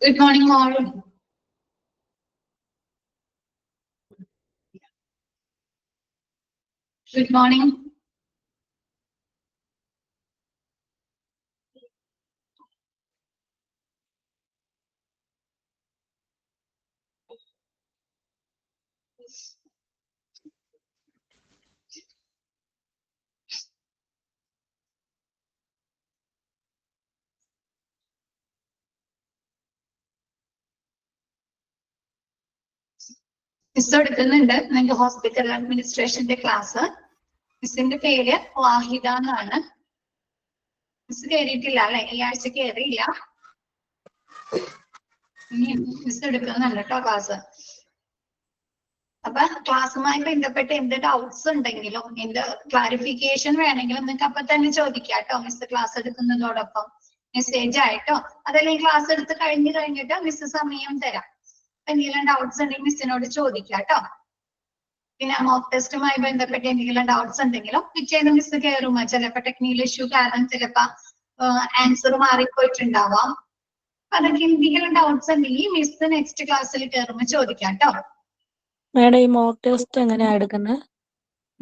Good morning, all. Good morning. Miss എടുക്കുന്നുണ്ട് നിങ്ങൾക്ക് hospital അഡ്മിനിസ്ട്രേഷന്റെ class. മിസ്സിന്റെ പേര് വാഹിദ എന്നാണ്. മിസ് കയറിയിട്ടില്ല അല്ലെ? ഈ ആഴ്ച കയറിയില്ല. മിസ് എടുക്കുന്നുണ്ട് കേട്ടോ ക്ലാസ്. അപ്പൊ ക്ലാസ്സുമായി ബന്ധപ്പെട്ട് എന്ത് ഡൗട്ട്സ് ഉണ്ടെങ്കിലും എന്ത് ക്ലാരിഫിക്കേഷൻ വേണമെങ്കിലും നിങ്ങൾക്ക് അപ്പൊ തന്നെ ചോദിക്കാം കേട്ടോ. മിസ് ക്ലാസ് എടുക്കുന്നതോടൊപ്പം മെസ്സേജ് ആയിട്ടോ അതല്ലെങ്കിൽ ക്ലാസ് എടുത്ത് കഴിഞ്ഞിട്ട് മിസ് സമയം തരാം. എന്തെങ്കിലും ഡൗട്ട്സ് ഉണ്ടെങ്കിൽ മിസ്സിനോട് ചോദിക്കാം കേട്ടോ. പിന്നെ മോക്ക് ടെസ്റ്റുമായി ബന്ധപ്പെട്ട് എന്തെങ്കിലും ഡൗട്ട്സ് ഉണ്ടെങ്കിലും പിറ്റേന്ന് മിസ് കയറുമ്പോ ചിലപ്പോ ടെക്നിക്കൽ ഇഷ്യൂ കാരണം ചിലപ്പോ ആൻസർ മാറിപ്പോയിട്ടുണ്ടാവാം. അതൊക്കെ എന്തെങ്കിലും ഡൗട്ട്സ് ഉണ്ടെങ്കിൽ മിസ് നെക്സ്റ്റ് ക്ലാസ്സിൽ കയറുമ്പോ ചോദിക്കാം കേട്ടോ. മേഡം ഈ മോക്ക് ടെസ്റ്റ് എങ്ങനെയാ എടുക്കുന്നത്?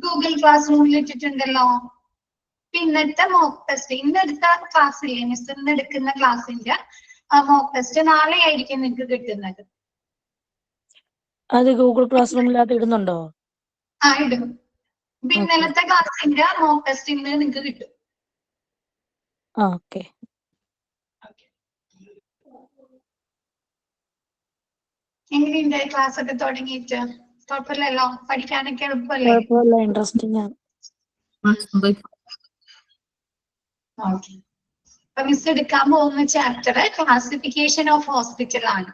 ഗൂഗിൾ ക്ലാസ് റൂമിൽ ഇട്ടിട്ടുണ്ടല്ലോ. ഇന്നത്തെ മോക്ക് ടെസ്റ്റ് ഇന്നെടുത്ത ക്ലാസ്സില്ലേ മിസ് ഇന്ന് എടുക്കുന്ന ക്ലാസ്സിന്റെ മോക്ക് ടെസ്റ്റ് നാളെ ആയിരിക്കും നിങ്ങൾക്ക് കിട്ടുന്നത്. അത് ഗൂഗിൾ ക്ലാസ് റൂമിലകത്ത് ഇടുന്നുണ്ടോ? ആ ഇടും. ഇന്നലത്തെ ക്ലാസ്സിന്റെ മോക്ക് ടെസ്റ്റ് ഇന്ന് നിങ്ങൾക്ക് കിട്ടും. ഓക്കെ. എങ്ങനെയുണ്ട് ക്ലാസ് ഒക്കെ തുടങ്ങിയിട്ട്? കുഴപ്പമില്ലല്ലോ? പഠിക്കാനൊക്കെ എളുപ്പമല്ലേ? കുഴപ്പമില്ല, ഇൻട്രസ്റ്റിംഗ് ആണ്. ഓക്കെ. അപ്പൊ മിസ് എടുക്കാൻ പോകുന്ന ചാപ്റ്റർ ക്ലാസിഫിക്കേഷൻ ഓഫ് ഹോസ്പിറ്റൽ ആണ്.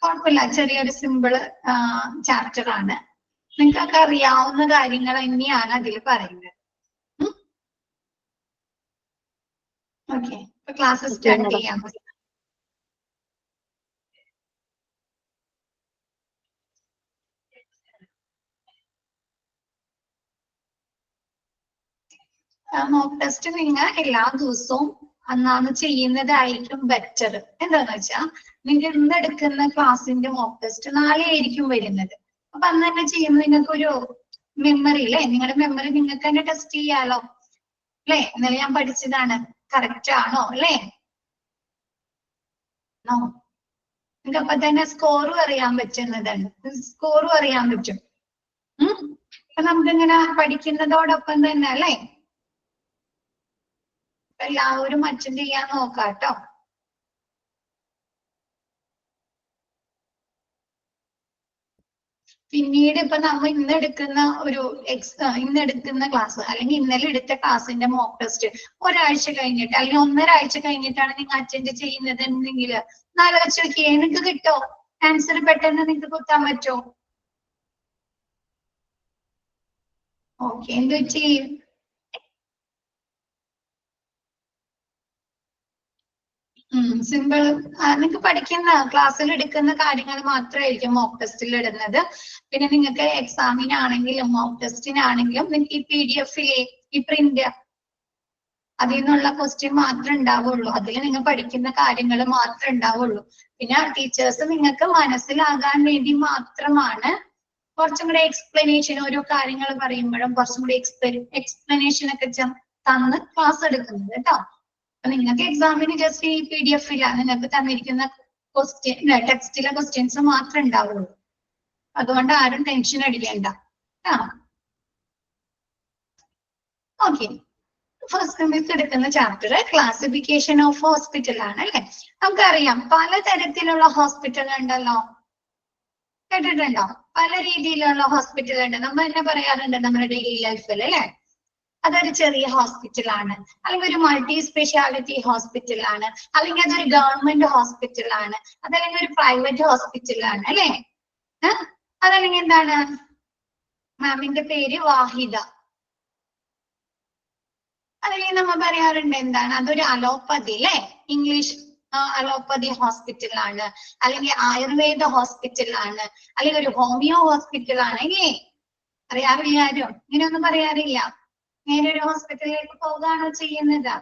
കുഴപ്പമില്ല, ചെറിയൊരു സിമ്പിൾ ചാപ്റ്റർ ആണ്. നിങ്ങൾക്കൊക്കെ അറിയാവുന്ന കാര്യങ്ങൾ തന്നെയാണ് അതിൽ പറയുന്നത്. ഓക്കെ, ഇപ്പൊ ക്ലാസ് സ്റ്റാർട്ട് ചെയ്യാം. മോക്ക് ടെസ്റ്റ് നിങ്ങൾ എല്ലാ ദിവസവും അന്നാണ് ചെയ്യുന്നതായിരിക്കും ബെറ്റർ. എന്താന്ന് വെച്ചാൽ നിങ്ങൾ ഇന്ന് എടുക്കുന്ന ക്ലാസ്സിന്റെ മോക്ക് ടെസ്റ്റ് നാളെ ആയിരിക്കും വരുന്നത്. അപ്പൊ അന്ന് തന്നെ ചെയ്യുമ്പോൾ നിങ്ങൾക്കൊരു മെമ്മറി അല്ലേ, നിങ്ങളുടെ മെമ്മറി നിങ്ങൾക്ക് തന്നെ ടെസ്റ്റ് ചെയ്യാലോ അല്ലേ? ഇന്നലെ ഞാൻ പഠിച്ചതാണ്, കറക്റ്റ് ആണോ അല്ലേ? നിങ്ങൾക്ക് അപ്പൊ തന്നെ സ്കോറും അറിയാൻ പറ്റുന്നതാണ്, സ്കോറും അറിയാൻ പറ്റും. അപ്പൊ നമുക്കിങ്ങനെ പഠിക്കുന്നതോടൊപ്പം തന്നെ അല്ലേ എല്ലാവരും അറ്റൻഡ് ചെയ്യാൻ നോക്കാം കേട്ടോ. പിന്നീട് ഇപ്പൊ നമ്മൾ ഇന്നെടുക്കുന്ന ക്ലാസ് അല്ലെങ്കിൽ ഇന്നലെ എടുത്ത ക്ലാസ്സിന്റെ മോക്ക് ടെസ്റ്റ് ഒരാഴ്ച കഴിഞ്ഞിട്ട് അല്ലെങ്കിൽ 1.5 ആഴ്ച കഴിഞ്ഞിട്ടാണ് നിങ്ങൾ അറ്റൻഡ് ചെയ്യുന്നതെങ്കിൽ ആലോചിച്ച് നോക്കിയേ, നിങ്ങൾക്ക് കിട്ടോ? ആൻസർ പെട്ടെന്ന് നിങ്ങൾക്ക് കുത്താൻ പറ്റോ? ഓക്കെ, എന്ത് ചെയ്യും? സിമ്പിൾ. നിങ്ങൾക്ക് പഠിക്കുന്ന ക്ലാസ്സിൽ എടുക്കുന്ന കാര്യങ്ങൾ മാത്രമായിരിക്കും മോക്ക് ടെസ്റ്റിൽ ഇടുന്നത്. പിന്നെ നിങ്ങൾക്ക് എക്സാമിനാണെങ്കിലും മോക്ക് ടെസ്റ്റിനാണെങ്കിലും നിങ്ങൾക്ക് ഈ PDF ഈ പ്രിന്റ് അതിൽ നിന്നുള്ള ക്വസ്റ്റ്യൻ മാത്രമേ ഉണ്ടാവുള്ളൂ. അതിൽ നിങ്ങൾ പഠിക്കുന്ന കാര്യങ്ങൾ മാത്രമേ ഉണ്ടാവുള്ളൂ. പിന്നെ ടീച്ചേഴ്സ് നിങ്ങൾക്ക് മനസ്സിലാകാൻ വേണ്ടി മാത്രമാണ് കുറച്ചും കൂടെ എക്സ്പ്ലനേഷൻ, ഓരോ കാര്യങ്ങൾ പറയുമ്പോഴും കുറച്ചും കൂടി എക്സ്പ്ലനേഷൻ ഒക്കെ തന്ന് ക്ലാസ് എടുക്കുന്നത് കേട്ടോ. അപ്പൊ നിങ്ങൾക്ക് എക്സാമിന് ജസ്റ്റ് ഈ PDF നിങ്ങൾക്ക് തന്നിരിക്കുന്ന ടെക്സ്റ്റിലെ ക്വസ്റ്റ്യൻസ് മാത്രമേ ഉണ്ടാവുള്ളൂ. അതുകൊണ്ട് ആരും ടെൻഷൻ അടിക്കേണ്ട. ഓക്കെ, ഫസ്റ്റ് മിസ് എടുക്കുന്ന ചാപ്റ്റർ ക്ലാസിഫിക്കേഷൻ ഓഫ് ഹോസ്പിറ്റൽ ആണ് അല്ലെ? നമുക്കറിയാം പലതരത്തിലുള്ള ഹോസ്പിറ്റൽ ഉണ്ടല്ലോ, കേട്ടിട്ടുണ്ടോ? പല രീതിയിലുള്ള ഹോസ്പിറ്റൽ ഉണ്ട്. നമ്മൾ തന്നെ പറയാറുണ്ട് നമ്മുടെ ഡെയിലി ലൈഫിൽ അല്ലെ? അതൊരു ചെറിയ ഹോസ്പിറ്റൽ ആണ്, അല്ലെങ്കിൽ ഒരു മൾട്ടി സ്പെഷ്യാലിറ്റി ഹോസ്പിറ്റൽ ആണ്, അല്ലെങ്കിൽ അതൊരു ഗവൺമെന്റ് ഹോസ്പിറ്റൽ ആണ്, അതല്ലെങ്കിൽ ഒരു പ്രൈവറ്റ് ഹോസ്പിറ്റൽ ആണ് അല്ലെ? അതല്ലെങ്കിൽ എന്താണ്? മാമിന്റെ പേര് വാഹിദ. അല്ലെങ്കിൽ നമ്മൾ പറയാറുണ്ട് എന്താണ്? അതൊരു അലോപ്പതി അല്ലെ? ഇംഗ്ലീഷ് അലോപ്പതി ഹോസ്പിറ്റൽ ആണ്, അല്ലെങ്കിൽ ആയുർവേദ ഹോസ്പിറ്റൽ ആണ്, അല്ലെങ്കിൽ ഒരു ഹോമിയോ ഹോസ്പിറ്റൽ ആണ് ഇല്ലേ? അറിയാറില്ല ആരും? ഇങ്ങനെയൊന്നും പറയാറില്ല. നേരെ ഒരു ഹോസ്പിറ്റലിലേക്ക് പോവുകയാണോ ചെയ്യുന്നത്?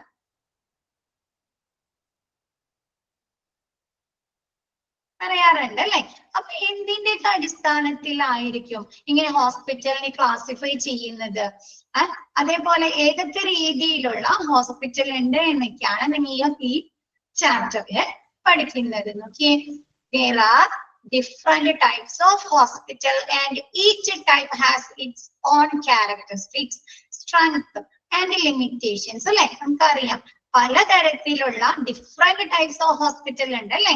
പറയാറുണ്ട് അല്ലെ. അപ്പൊ എന്തിന്റെ അടിസ്ഥാനത്തിലായിരിക്കും ഇങ്ങനെ ഹോസ്പിറ്റലിനെ ക്ലാസിഫൈ ചെയ്യുന്നത്? അതേപോലെ ഏതൊക്കെ രീതിയിലുള്ള ഹോസ്പിറ്റൽ ഉണ്ട് എന്നൊക്കെയാണ് നിങ്ങൾ ഈ ചാപ്റ്ററിൽ പഠിക്കുന്നത്. നോക്കിയേ, there are different types of hospital and each type has its own characteristics, strength and limitations അല്ലെ. നമുക്കറിയാം പലതരത്തിലുള്ള ഡിഫറെന്റ് ടൈപ്സ് ഓഫ് ഹോസ്പിറ്റൽ ഉണ്ട് അല്ലെ.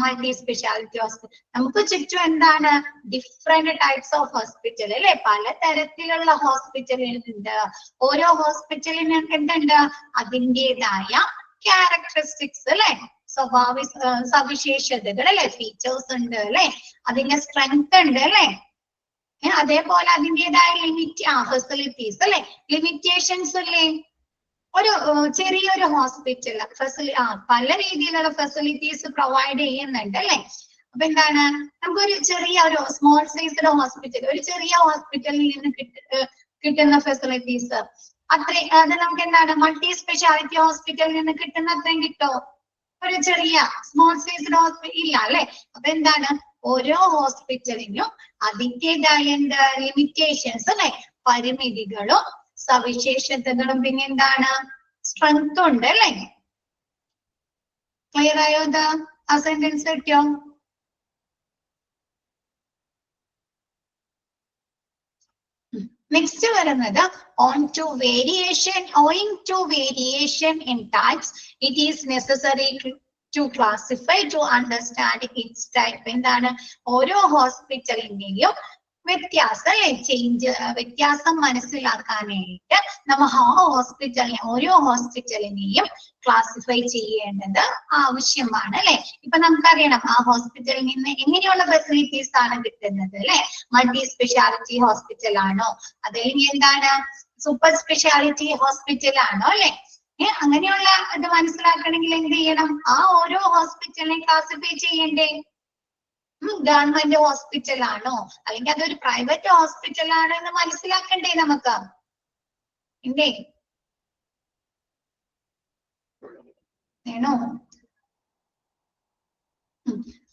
മൾട്ടി സ്പെഷ്യാലിറ്റി ഹോസ്പിറ്റൽ, നമുക്ക് ചുറ്റും എന്താണ് ഡിഫറെന്റ് ടൈപ്സ് ഓഫ് ഹോസ്പിറ്റൽ അല്ലെ. പലതരത്തിലുള്ള ഹോസ്പിറ്റലുകളുണ്ട്. ഓരോ ഹോസ്പിറ്റലിന് എന്തുണ്ട്? അതിൻ്റെതായ ക്യാരക്ടറിസ്റ്റിക്സ് അല്ലെ, സവിശേഷതകൾ അല്ലെ, ഫീച്ചേഴ്സ് ഉണ്ട് അല്ലെ, അതിന്റെ സ്ട്രെങ്ത് ഉണ്ട് അല്ലെ. അതേപോലെ അതിൻ്റെതായ ഫെസിലിറ്റീസ് അല്ലെ, ലിമിറ്റേഷൻസ് അല്ലേ. ഒരു ചെറിയൊരു ഹോസ്പിറ്റൽ പല രീതിയിലുള്ള ഫെസിലിറ്റീസ് പ്രൊവൈഡ് ചെയ്യുന്നുണ്ട് അല്ലെ. അപ്പൊ എന്താണ്, നമുക്കൊരു ചെറിയ ഒരു സ്മോൾ സൈസ്ഡ് ഹോസ്പിറ്റൽ, ഒരു ചെറിയ ഹോസ്പിറ്റലിൽ നിന്ന് കിട്ടുന്ന ഫെസിലിറ്റീസ് അത് നമുക്ക് എന്താണ് മൾട്ടി സ്പെഷ്യാലിറ്റി ഹോസ്പിറ്റലിൽ നിന്ന് കിട്ടുന്ന അത്രയും കിട്ടോ? ഒരു ചെറിയ സ്മോൾ സൈസ്ഡ് ഹോസ്പിറ്റൽ ഇല്ല അല്ലെ. അപ്പൊ എന്താണ്, ഓരോ ഹോസ്പിറ്റലിനും അതിൻ്റെതായ എന്താ ലിമിറ്റേഷൻസ് അല്ലെ, പരിമിതികളും സവിശേഷതകളും പിന്നെ എന്താണ് സ്ട്രെങ്ത്തും ഉണ്ട് അല്ലെ. ക്ലിയർ ആയോ? ആ സെന്റൻസ് കിട്ടിയോ? നെക്സ്റ്റ് വരുന്നത് owing to variation in types, it is necessary to classify to understand its type. എന്താണ്, ഓരോ ഹോസ്പിറ്റലിന്റെയും വ്യത്യാസം മനസ്സിലാക്കാനായിട്ട് നമ്മൾ ഓരോ ഹോസ്പിറ്റലിനെയും ക്ലാസിഫൈ ചെയ്യേണ്ടത് ആവശ്യമാണ് അല്ലെ. ഇപ്പൊ നമുക്കറിയണം ആ ഹോസ്പിറ്റലിൽ നിന്ന് എങ്ങനെയുള്ള ഫെസിലിറ്റീസ് ആണ് കിട്ടുന്നത് അല്ലെ. മൾട്ടി സ്പെഷ്യാലിറ്റി ഹോസ്പിറ്റൽ ആണോ, അതല്ലെങ്കിൽ എന്താണ് സൂപ്പർ സ്പെഷ്യാലിറ്റി ഹോസ്പിറ്റൽ ആണോ അല്ലെ. അങ്ങനെയുള്ള ഇത് മനസ്സിലാക്കണമെങ്കിൽ എന്ത് ചെയ്യണം? ആ ഓരോ ഹോസ്പിറ്റലിനെ ക്ലാസിഫൈ ചെയ്യണ്ടേ? ഗവൺമെന്റ് ഹോസ്പിറ്റൽ ആണോ അല്ലെങ്കിൽ അതൊരു പ്രൈവറ്റ് ഹോസ്പിറ്റൽ ആണോ എന്ന് മനസ്സിലാക്കണ്ടേ നമുക്ക്? എന്തേ വേണോ?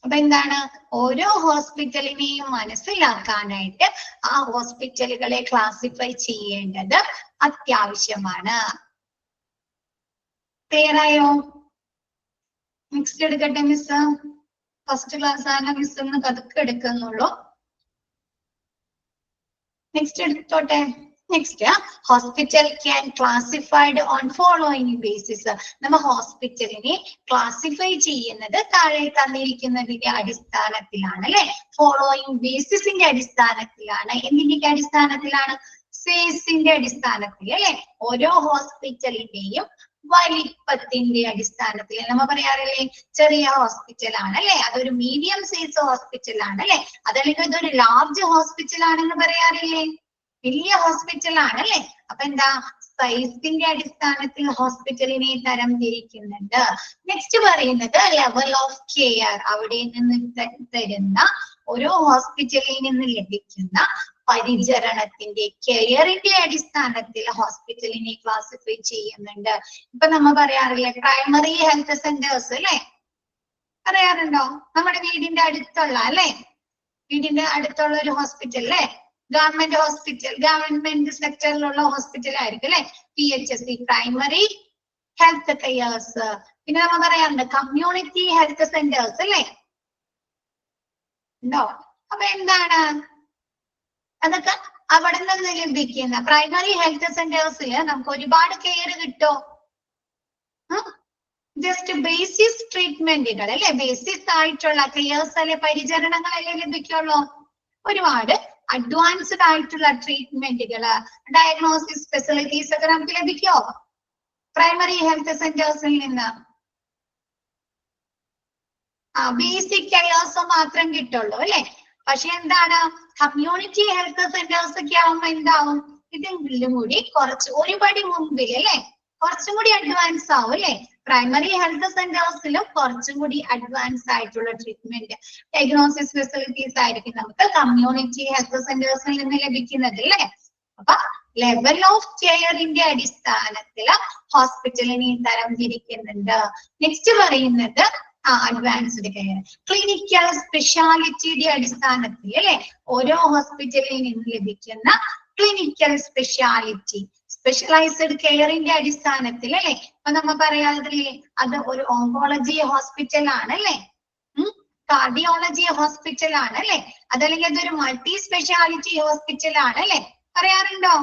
അപ്പൊ എന്താണ്, ഓരോ ഹോസ്പിറ്റലിനെയും മനസ്സിലാക്കാനായിട്ട് ആ ഹോസ്പിറ്റലുകളെ ക്ലാസിഫൈ ചെയ്യേണ്ടത് അത്യാവശ്യമാണ്. ക്ലിയർ ആയോ? നെക്സ്റ്റ് എടുക്കട്ടെ മിസ്. ഫസ്റ്റ് ക്ലാസ് ആണ് മിസ് ഒന്ന് പതുക്കെ എടുക്കുന്നുള്ളൂ. നെക്സ്റ്റ് എടുത്തോട്ടെ. Next, hospital can classified on following basis. നമ്മ ഹോസ്പിറ്റലിനെ ക്ലാസിഫൈ ചെയ്യുന്നത് താഴെ തന്നിരിക്കുന്നതിന്റെ അടിസ്ഥാനത്തിലാണ് അല്ലെ. ഫോളോയിങ് ബേസിസിന്റെ അടിസ്ഥാനത്തിലാണ്. എന്തിന്റെ അടിസ്ഥാനത്തിലാണ്? സൈസിന്റെ അടിസ്ഥാനത്തിൽ അല്ലെ. ഓരോ ഹോസ്പിറ്റലിന്റെയും വലിപ്പത്തിന്റെ അടിസ്ഥാനത്തിൽ. നമ്മ പറയാറില്ലേ ചെറിയ ഹോസ്പിറ്റൽ ആണ് അല്ലെ, അതൊരു മീഡിയം സൈസ് ഹോസ്പിറ്റൽ ആണ് അല്ലെ, അതല്ലെങ്കിൽ ഇതൊരു ലാർജ് ഹോസ്പിറ്റൽ ആണെന്ന് പറയാറില്ലേ, വലിയ ഹോസ്പിറ്റൽ ആണ് അല്ലെ. അപ്പൊ എന്താ, സൈസിന്റെ അടിസ്ഥാനത്തിൽ ഹോസ്പിറ്റലിനെ തരം തിരിക്കുന്നുണ്ട്. നെക്സ്റ്റ് പറയുന്നത് ലെവൽ ഓഫ് കെയർ, അവിടെ നിന്ന് തരുന്ന ഓരോ ഹോസ്പിറ്റലിൽ നിന്ന് ലഭിക്കുന്ന പരിചരണത്തിന്റെ കെയറിന്റെ അടിസ്ഥാനത്തിൽ ഹോസ്പിറ്റലിനെ ക്ലാസിഫൈ ചെയ്യുന്നുണ്ട്. ഇപ്പൊ നമ്മ പറയാറില്ലേ പ്രൈമറി ഹെൽത്ത് സെന്റേഴ്സ് അല്ലെ, പറയാറുണ്ടോ? നമ്മുടെ വീടിന്റെ അടുത്തുള്ള അല്ലെ, വീടിന്റെ അടുത്തുള്ള ഒരു ഹോസ്പിറ്റൽ അല്ലെ, ഗവൺമെന്റ് ഹോസ്പിറ്റൽ, ഗവൺമെന്റ് സെക്ടറിലുള്ള ഹോസ്പിറ്റൽ ആയിരിക്കും അല്ലെ. PHC primary health CARES. പിന്നെ നമ്മ പറയാറുണ്ട് കമ്മ്യൂണിറ്റി ഹെൽത്ത് സെന്റേഴ്സ് അല്ലെ, ഉണ്ടോ? അപ്പൊ എന്താണ്, അതൊക്കെ അവിടെ നിന്ന് ലഭിക്കുന്ന പ്രൈമറി ഹെൽത്ത് സെന്റേഴ്സിൽ നമുക്ക് ഒരുപാട് കെയർ കിട്ടും. ജസ്റ്റ് ബേസിസ് ട്രീറ്റ്മെന്റുകൾ അല്ലെ, ബേസിസ് ആയിട്ടുള്ള കെയർസ് അല്ലെ, പരിചരണങ്ങളല്ലേ ലഭിക്കുള്ളൂ. ഒരുപാട് അഡ്വാൻസ്ഡ് ആയിട്ടുള്ള ട്രീറ്റ്മെന്റുകള്, ഡയഗ്നോസിസ് ഫെസിലിറ്റീസ് ഒക്കെ നമുക്ക് ലഭിക്കോ പ്രൈമറി ഹെൽത്ത് സെന്റേഴ്സിൽ നിന്ന്? ബേസിക് കെയർസ് മാത്രം കിട്ടുള്ളൂ അല്ലെ. പക്ഷെ എന്താണ്, കമ്മ്യൂണിറ്റി ഹെൽത്ത് സെന്റേഴ്സ് ഒക്കെ ആവുമ്പോ എന്താവും, ഇതിലും കൂടി ഒരു പടി മുമ്പിൽ അല്ലെ, കുറച്ചും കൂടി അഡ്വാൻസ് ആവും അല്ലെ. പ്രൈമറി ഹെൽത്ത് സെന്റേഴ്സിലും കുറച്ചും കൂടി അഡ്വാൻസ് ആയിട്ടുള്ള ട്രീറ്റ്മെന്റ് ഡയഗ്നോസിസ് ഫെസിലിറ്റീസ് ആയിരിക്കും നമുക്ക് കമ്മ്യൂണിറ്റി ഹെൽത്ത് സെന്റേഴ്സിൽ നിന്ന് ലഭിക്കുന്നത് അല്ലെ. അപ്പൊ ലെവൽ ഓഫ് കെയറിന്റെ അടിസ്ഥാനത്തിൽ ഹോസ്പിറ്റലിനെ തരം തിരിക്കുന്നുണ്ട്. നെക്സ്റ്റ് പറയുന്നത് അഡ്വാൻസ്ഡ് കെയർ. ക്ലിനിക്കൽ സ്പെഷ്യാലിറ്റിയുടെ അടിസ്ഥാനത്തിൽ അല്ലെ ഓരോ ഹോസ്പിറ്റലിൽ നിന്ന് ലഭിക്കുന്ന ക്ലിനിക്കൽ സ്പെഷ്യാലിറ്റി സ്പെഷ്യലൈസ്ഡ് കെയറിന്റെ അടിസ്ഥാനത്തിൽ അല്ലെ അപ്പൊ നമ്മ പറയാതില്ലേ അത് ഒരു ഓങ്കോളജി ഹോസ്പിറ്റൽ ആണ് അല്ലെ, കാർഡിയോളജി ഹോസ്പിറ്റൽ ആണ് അല്ലെ, അതല്ലെങ്കിൽ അതൊരു മൾട്ടി സ്പെഷ്യാലിറ്റി ഹോസ്പിറ്റൽ ആണ് അല്ലെ, പറയാറുണ്ടോ?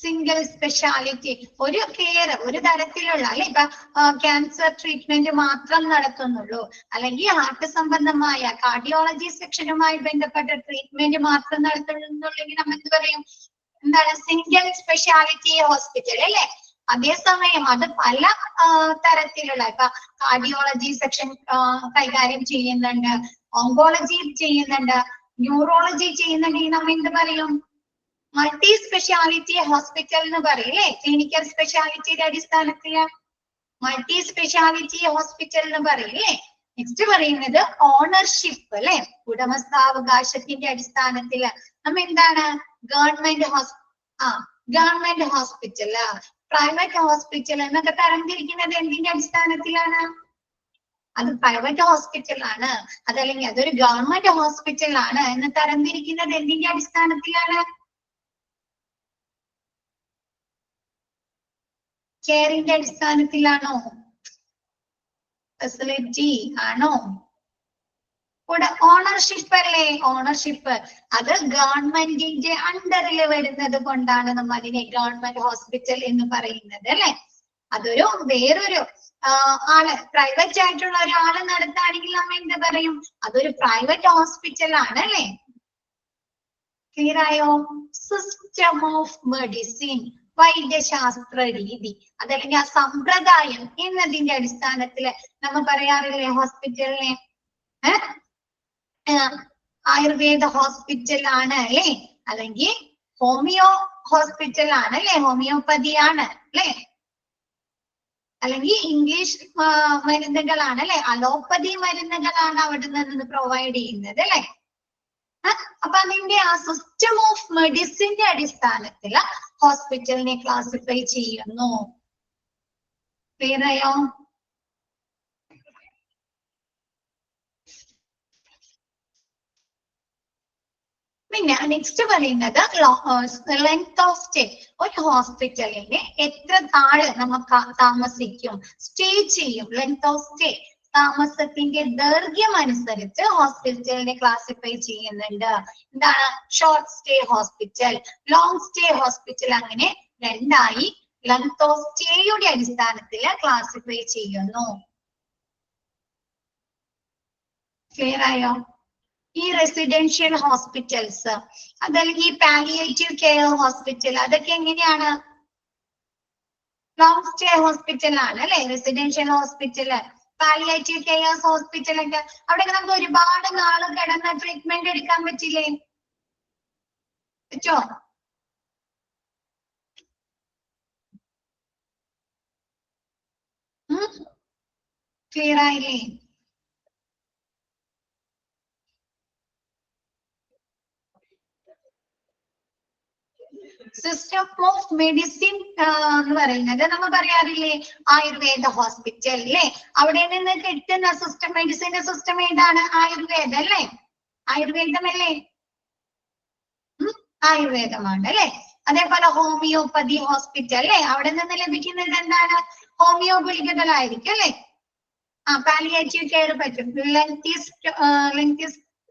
സിംഗിൾ സ്പെഷ്യാലിറ്റി ഒരു കെയർ ഒരു തരത്തിലുള്ള അല്ലെ ഇപ്പൊ ക്യാൻസർ ട്രീറ്റ്മെന്റ് മാത്രം നടത്തുന്നുള്ളൂ, അല്ലെങ്കിൽ ഹാർട്ട് സംബന്ധമായ കാർഡിയോളജി സെക്ഷനുമായി ബന്ധപ്പെട്ട ട്രീറ്റ്മെന്റ് മാത്രം നടത്തുന്നുള്ളെങ്കിൽ നമ്മൾ എന്ത് പറയും, എന്താണ് സിംഗിൾ സ്പെഷ്യാലിറ്റി ഹോസ്പിറ്റൽ അല്ലെ. അതേസമയം അത് പല തരത്തിലുള്ള ഇപ്പൊ കാർഡിയോളജി സെക്ഷൻ കൈകാര്യം ചെയ്യുന്നുണ്ട്, ഓങ്കോളജി ചെയ്യുന്നുണ്ട്, ന്യൂറോളജി ചെയ്യുന്നുണ്ടെങ്കിൽ നമ്മൾ എന്ത് പറയും, മൾട്ടി സ്പെഷ്യാലിറ്റി ഹോസ്പിറ്റൽ എന്ന് പറയില്ലേ. ക്ലിനിക്കൽ സ്പെഷ്യാലിറ്റിയുടെ അടിസ്ഥാനത്തില് മൾട്ടി സ്പെഷ്യാലിറ്റി ഹോസ്പിറ്റൽ എന്ന് പറയില്ലേ. നെക്സ്റ്റ് പറയുന്നത് ഓണർഷിപ്പ് അല്ലെ, ഉടമസ്ഥാവകാശത്തിന്റെ അടിസ്ഥാനത്തില് നമ്മ എന്താണ് government government hospital private hospital എന്നൊക്കെ തരംതിരിക്കുന്നത് എന്തിന്റെ അടിസ്ഥാനത്തിലാണ്? അത് പ്രൈവറ്റ് ഹോസ്പിറ്റൽ ആണ് അതല്ലെങ്കിൽ അതൊരു ഗവൺമെന്റ് ഹോസ്പിറ്റൽ ആണ് എന്ന് തരംതിരിക്കുന്നത് എന്തിന്റെ അടിസ്ഥാനത്തിലാണ്? കെയറിന്റെ അടിസ്ഥാനത്തിലാണോ? ഫെസിലിറ്റി ആണോ? കൂടെ ഓണർഷിപ്പ് അല്ലേ, ഓണർഷിപ്പ് അത് ഗവൺമെന്റിന്റെ അണ്ടറിൽ വരുന്നത് കൊണ്ടാണ് നമ്മൾ അതിനെ ഗവൺമെന്റ് ഹോസ്പിറ്റൽ എന്ന് പറയുന്നത് അല്ലെ. അതൊരു വേറൊരു ആള് പ്രൈവറ്റ് ആയിട്ടുള്ള ഒരാള് നടത്തുകയാണെങ്കിൽ നമ്മൾ എന്ത് പറയും, അതൊരു പ്രൈവറ്റ് ഹോസ്പിറ്റൽ ആണ് അല്ലെ. ക്ലിയർ ആയോ? സിസ്റ്റം ഓഫ് മെഡിസിൻ വൈദ്യശാസ്ത്ര രീതി അതല്ലെങ്കിൽ ആ സമ്പ്രദായം എന്നതിന്റെ അടിസ്ഥാനത്തില് നമ്മൾ പറയാറില്ലേ ഹോസ്പിറ്റലിനെ ആയുർവേദ ഹോസ്പിറ്റൽ ആണ് അല്ലെ, അല്ലെങ്കിൽ ഹോമിയോ ഹോസ്പിറ്റൽ ആണ് അല്ലെ, ഹോമിയോപ്പതി ആണ് അല്ലെ, അല്ലെങ്കിൽ ഇംഗ്ലീഷ് മരുന്നുകളാണ് അല്ലെ, അലോപ്പതി മരുന്നുകളാണ് അവിടെ നിന്ന് പ്രൊവൈഡ് ചെയ്യുന്നത് അല്ലെ. അപ്പൊ അതിന്റെ ആ സിസ്റ്റം ഓഫ് മെഡിസിന്റെ അടിസ്ഥാനത്തില് ഹോസ്പിറ്റലിനെ ക്ലാസിഫൈ ചെയ്യുന്നു. ക്ലിയർ ആയോ? പിന്നെ നെക്സ്റ്റ് പറയുന്നത് ലെങ്ത് ഓഫ് സ്റ്റേ. ഒരു ഹോസ്പിറ്റലിന് എത്ര നാള് നമുക്ക് താമസിക്കും, സ്റ്റേ ചെയ്യും, ലെങ്ത് ഓഫ് സ്റ്റേ താമസത്തിന്റെ ദൈർഘ്യം അനുസരിച്ച് ഹോസ്പിറ്റലിനെ ക്ലാസിഫൈ ചെയ്യുന്നുണ്ട്. എന്താണ് short stay hospital, long stay hospital, അങ്ങനെ രണ്ടായി ലെങ്ത് ഓഫ് സ്റ്റേയുടെ അടിസ്ഥാനത്തിൽ ക്ലാസിഫൈ ചെയ്യുന്നു. ക്ലിയർ ആയോ? ഈ റെസിഡൻഷ്യൽ ഹോസ്പിറ്റൽസ് അതല്ലെങ്കിൽ പാലിയേറ്റീവ് കെയർ ഹോസ്പിറ്റൽ അതൊക്കെ എങ്ങനെയാണ്? ലോങ് സ്റ്റേ ഹോസ്പിറ്റൽ ആണ് അല്ലെ, റെസിഡൻഷ്യൽ ഹോസ്പിറ്റല്, പാലിയേറ്റീവ് കെയർ ഹോസ്പിറ്റലൊക്കെ അവിടെയൊക്കെ നമുക്ക് ഒരുപാട് നാള് കിടന്ന് ട്രീറ്റ്മെന്റ് എടുക്കാൻ പറ്റില്ലേ? പറ്റോ? ക്ലിയർ ആയില്ലേ? സിസ്റ്റം ഓഫ് മെഡിസിൻ എന്ന് പറയുന്നത് നമ്മൾ പറയാറില്ലേ ആയുർവേദ ഹോസ്പിറ്റൽ അല്ലേ, അവിടെ നിന്ന് കിട്ടുന്ന സിസ്റ്റം മെഡിസിന്റെ സിസ്റ്റം ഏതാണ്? ആയുർവേദം അല്ലേ, ആയുർവേദമല്ലേ, ആയുർവേദമാണ് അല്ലെ. അതേപോലെ ഹോമിയോപ്പതി ഹോസ്പിറ്റൽ അല്ലെ, അവിടെ നിന്ന് ലഭിക്കുന്നത് എന്താണ്? ഹോമിയോ ഗുളികകളായിരിക്കും അല്ലെ. പാലിയേറ്റീവ് കെയർ പറ്റും, ലെങ്തി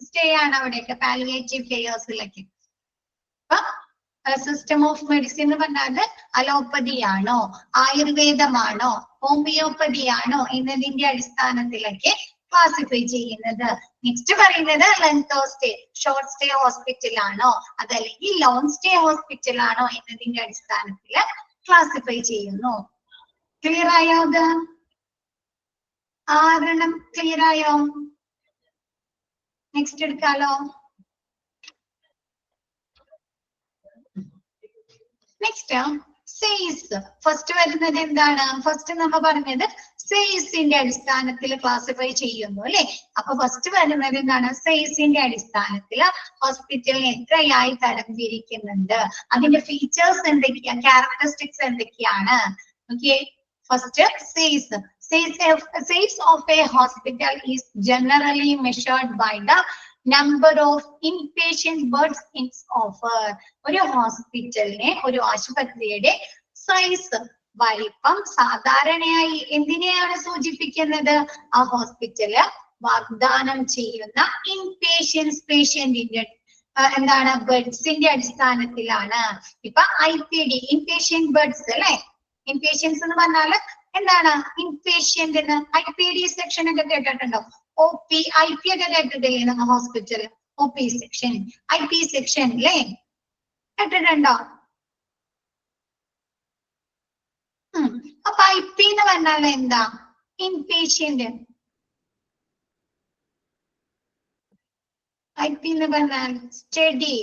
സ്റ്റേ ആണ് അവിടെയൊക്കെ പാലിയേറ്റീവ് കെയേഴ്സിലൊക്കെ. അപ്പൊ സിസ്റ്റം ഓഫ് മെഡിസിൻ എന്ന് പറഞ്ഞാൽ അലോപ്പതി ആണോ ആയുർവേദമാണോ ഹോമിയോപ്പതി ആണോ എന്നതിന്റെ അടിസ്ഥാനത്തിലൊക്കെ ക്ലാസിഫൈ ചെയ്യുന്നത്. നെക്സ്റ്റ് പറയുന്നത് length of stay, short stay hospital ആണോ അതല്ലെങ്കിൽ ലോങ് സ്റ്റേ ഹോസ്പിറ്റൽ ആണോ എന്നതിന്റെ അടിസ്ഥാനത്തിൽ ക്ലാസിഫൈ ചെയ്യുന്നു. ക്ലിയർ ആയോ? അത് ആരണം ക്ലിയർ ആയോ? നെക്സ്റ്റ് എടുക്കാലോ. നെക്സ്റ്റ് സേസ്. ഫസ്റ്റ് വരുന്നത് എന്താണ്? ഫസ്റ്റ് നമ്മൾ പറഞ്ഞത് സെയ്സിന്റെ അടിസ്ഥാനത്തിൽ ക്ലാസിഫൈ ചെയ്യുന്നു അല്ലെ. അപ്പൊ ഫസ്റ്റ് വരുന്നത് എന്താണ്? സെയ്സിന്റെ അടിസ്ഥാനത്തിൽ ഹോസ്പിറ്റലിന് എത്രയായി തരംതിരിക്കുന്നുണ്ട്, അതിന്റെ ഫീച്ചേഴ്സ് എന്തൊക്കെയാണ്, ക്യാരക്ടറിസ്റ്റിക്സ് എന്തൊക്കെയാണ്. Okay, first size. Size of a hospital is generally measured by the number of inpatient beds it offers. ഒരു ഹോസ്പിറ്റലിനെ, ഒരു ആശുപത്രിയുടെ സൈസ്, വലിപ്പം സാധാരണയായി എന്തിനെയാണ് സൂചിപ്പിക്കുന്നത്? ആ ഹോസ്പിറ്റല് വാഗ്ദാനം ചെയ്യുന്ന ഇൻപേഷ്യൻസ്, പേഷ്യന്റിന്റെ എന്താണ്, ബെഡ്സിന്റെ അടിസ്ഥാനത്തിലാണ്. ഇപ്പൊ IPD, ഇൻപേഷ്യന്റ് ബെഡ്സ് അല്ലെ. ഇൻപേഷ്യൻസ് എന്ന് പറഞ്ഞാല് എന്താണ്? ഇൻപേഷ്യന്റ് IPD സെക്ഷൻ ഒക്കെ കേട്ടിട്ടുണ്ടോ? OP, IP ഒക്കെ കേട്ടിട്ടില്ലേ നമ്മ hospital? OP section, IP section അല്ലേ, കേട്ടിട്ടുണ്ടോ? അപ്പൊ IP എന്ന് പറഞ്ഞാൽ എന്താ? ഇൻപേഷ്യന്റ്. IP എന്ന് പറഞ്ഞാൽ സ്റ്റഡി.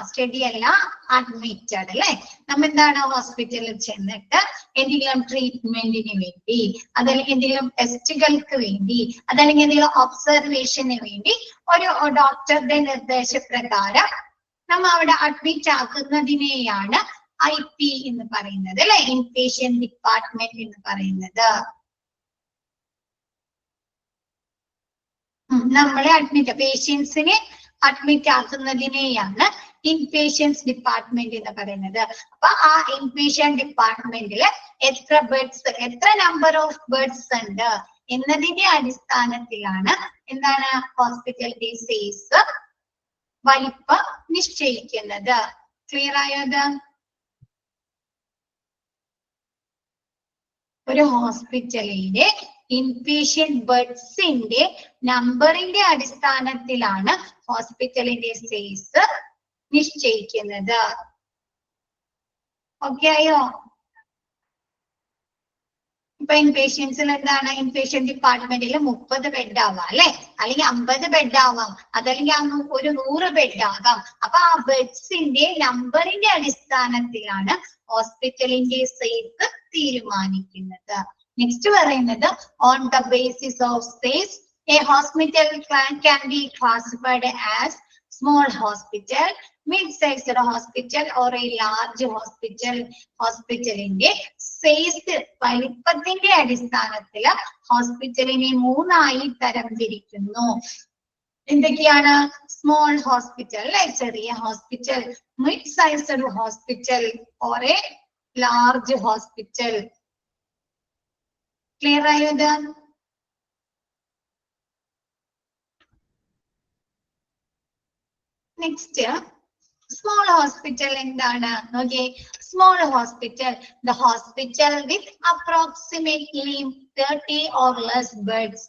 സ്റ്റഡി അല്ല, അഡ്മിറ്റഡ് അല്ലെ. നമ്മ എന്താണ്, ഹോസ്പിറ്റലിൽ ചെന്നിട്ട് എന്തെങ്കിലും ട്രീറ്റ്മെന്റിന് വേണ്ടി, അതല്ലെങ്കിൽ എന്തെങ്കിലും ടെസ്റ്റുകൾക്ക് വേണ്ടി, അതല്ലെങ്കിൽ എന്തെങ്കിലും ഒബ്സർവേഷന് വേണ്ടി ഒരു ഡോക്ടറുടെ നിർദ്ദേശപ്രകാരം നമ്മ അവിടെ അഡ്മിറ്റ് ആക്കുന്നതിനെയാണ് IP എന്ന് പറയുന്നത് അല്ലെ, ഇൻപേഷ്യന്റ് ഡിപ്പാർട്ട്മെന്റ് എന്ന് പറയുന്നത്. നമ്മളെ പേഷ്യൻസിനെ അഡ്മിറ്റ് ആക്കുന്നതിനെയാണ് ഇൻപേഷ്യൻസ് ഡിപ്പാർട്ട്മെന്റ് എന്ന് പറയുന്നത്. അപ്പൊ ആ ഇൻപേഷ്യന്റ് ഡിപ്പാർട്ട്മെന്റില് എത്ര ബെഡ്സ്, എത്ര നമ്പർ ഓഫ് ബെഡ്സ് ഉണ്ട് എന്നതിന്റെ അടിസ്ഥാനത്തിലാണ് എന്താണ്, ഹോസ്പിറ്റലിന്റെ സൈസ്, വലിപ്പം നിശ്ചയിക്കുന്നത്. ക്ലിയർ ആയത്? ഒരു ഹോസ്പിറ്റലിന്റെ ഇൻപേഷ്യന്റ് ബെഡ്സിന്റെ നമ്പറിന്റെ അടിസ്ഥാനത്തിലാണ് ഹോസ്പിറ്റലിന്റെ സൈസ് നിശ്ചയിക്കുന്നത്. ഓക്കെ ആയോ? ഇപ്പൊ ഇൻപേഷ്യൻസിൽ എന്താണ്, ഇൻപേഷ്യന്റ് ഡിപ്പാർട്ട്മെന്റിൽ 30 ബെഡ് ആവാം അല്ലെ, അല്ലെങ്കിൽ 50 ബെഡ് ആവാം, അതല്ലെങ്കിൽ ഒരു 100 ബെഡ് ആകാം. അപ്പൊ ആ ബെഡ്സിന്റെ നമ്പറിന്റെ അടിസ്ഥാനത്തിലാണ് ഹോസ്പിറ്റലിന്റെ സൈസ് തീരുമാനിക്കുന്നത്. നെക്സ്റ്റ് പറയുന്നത്, on the basis of size A hospital can be classified as small hospital, mid-sized hospital or a large hospital. ഹോസ്പിറ്റലിന്റെ സൈസ്, വലിപ്പത്തിന്റെ അടിസ്ഥാനത്തിൽ ഹോസ്പിറ്റലിനെ 3ആയി തരംതിരിക്കുന്നു. എന്തൊക്കെയാണ്? സ്മോൾ ഹോസ്പിറ്റൽ അല്ലെ, ചെറിയ hospital, mid sized hospital or A large hospital. Clear ആയത്? Next, small hospital എന്താണ്? നോക്കിയേ, small hospital, the hospital with approximately 30 or less beds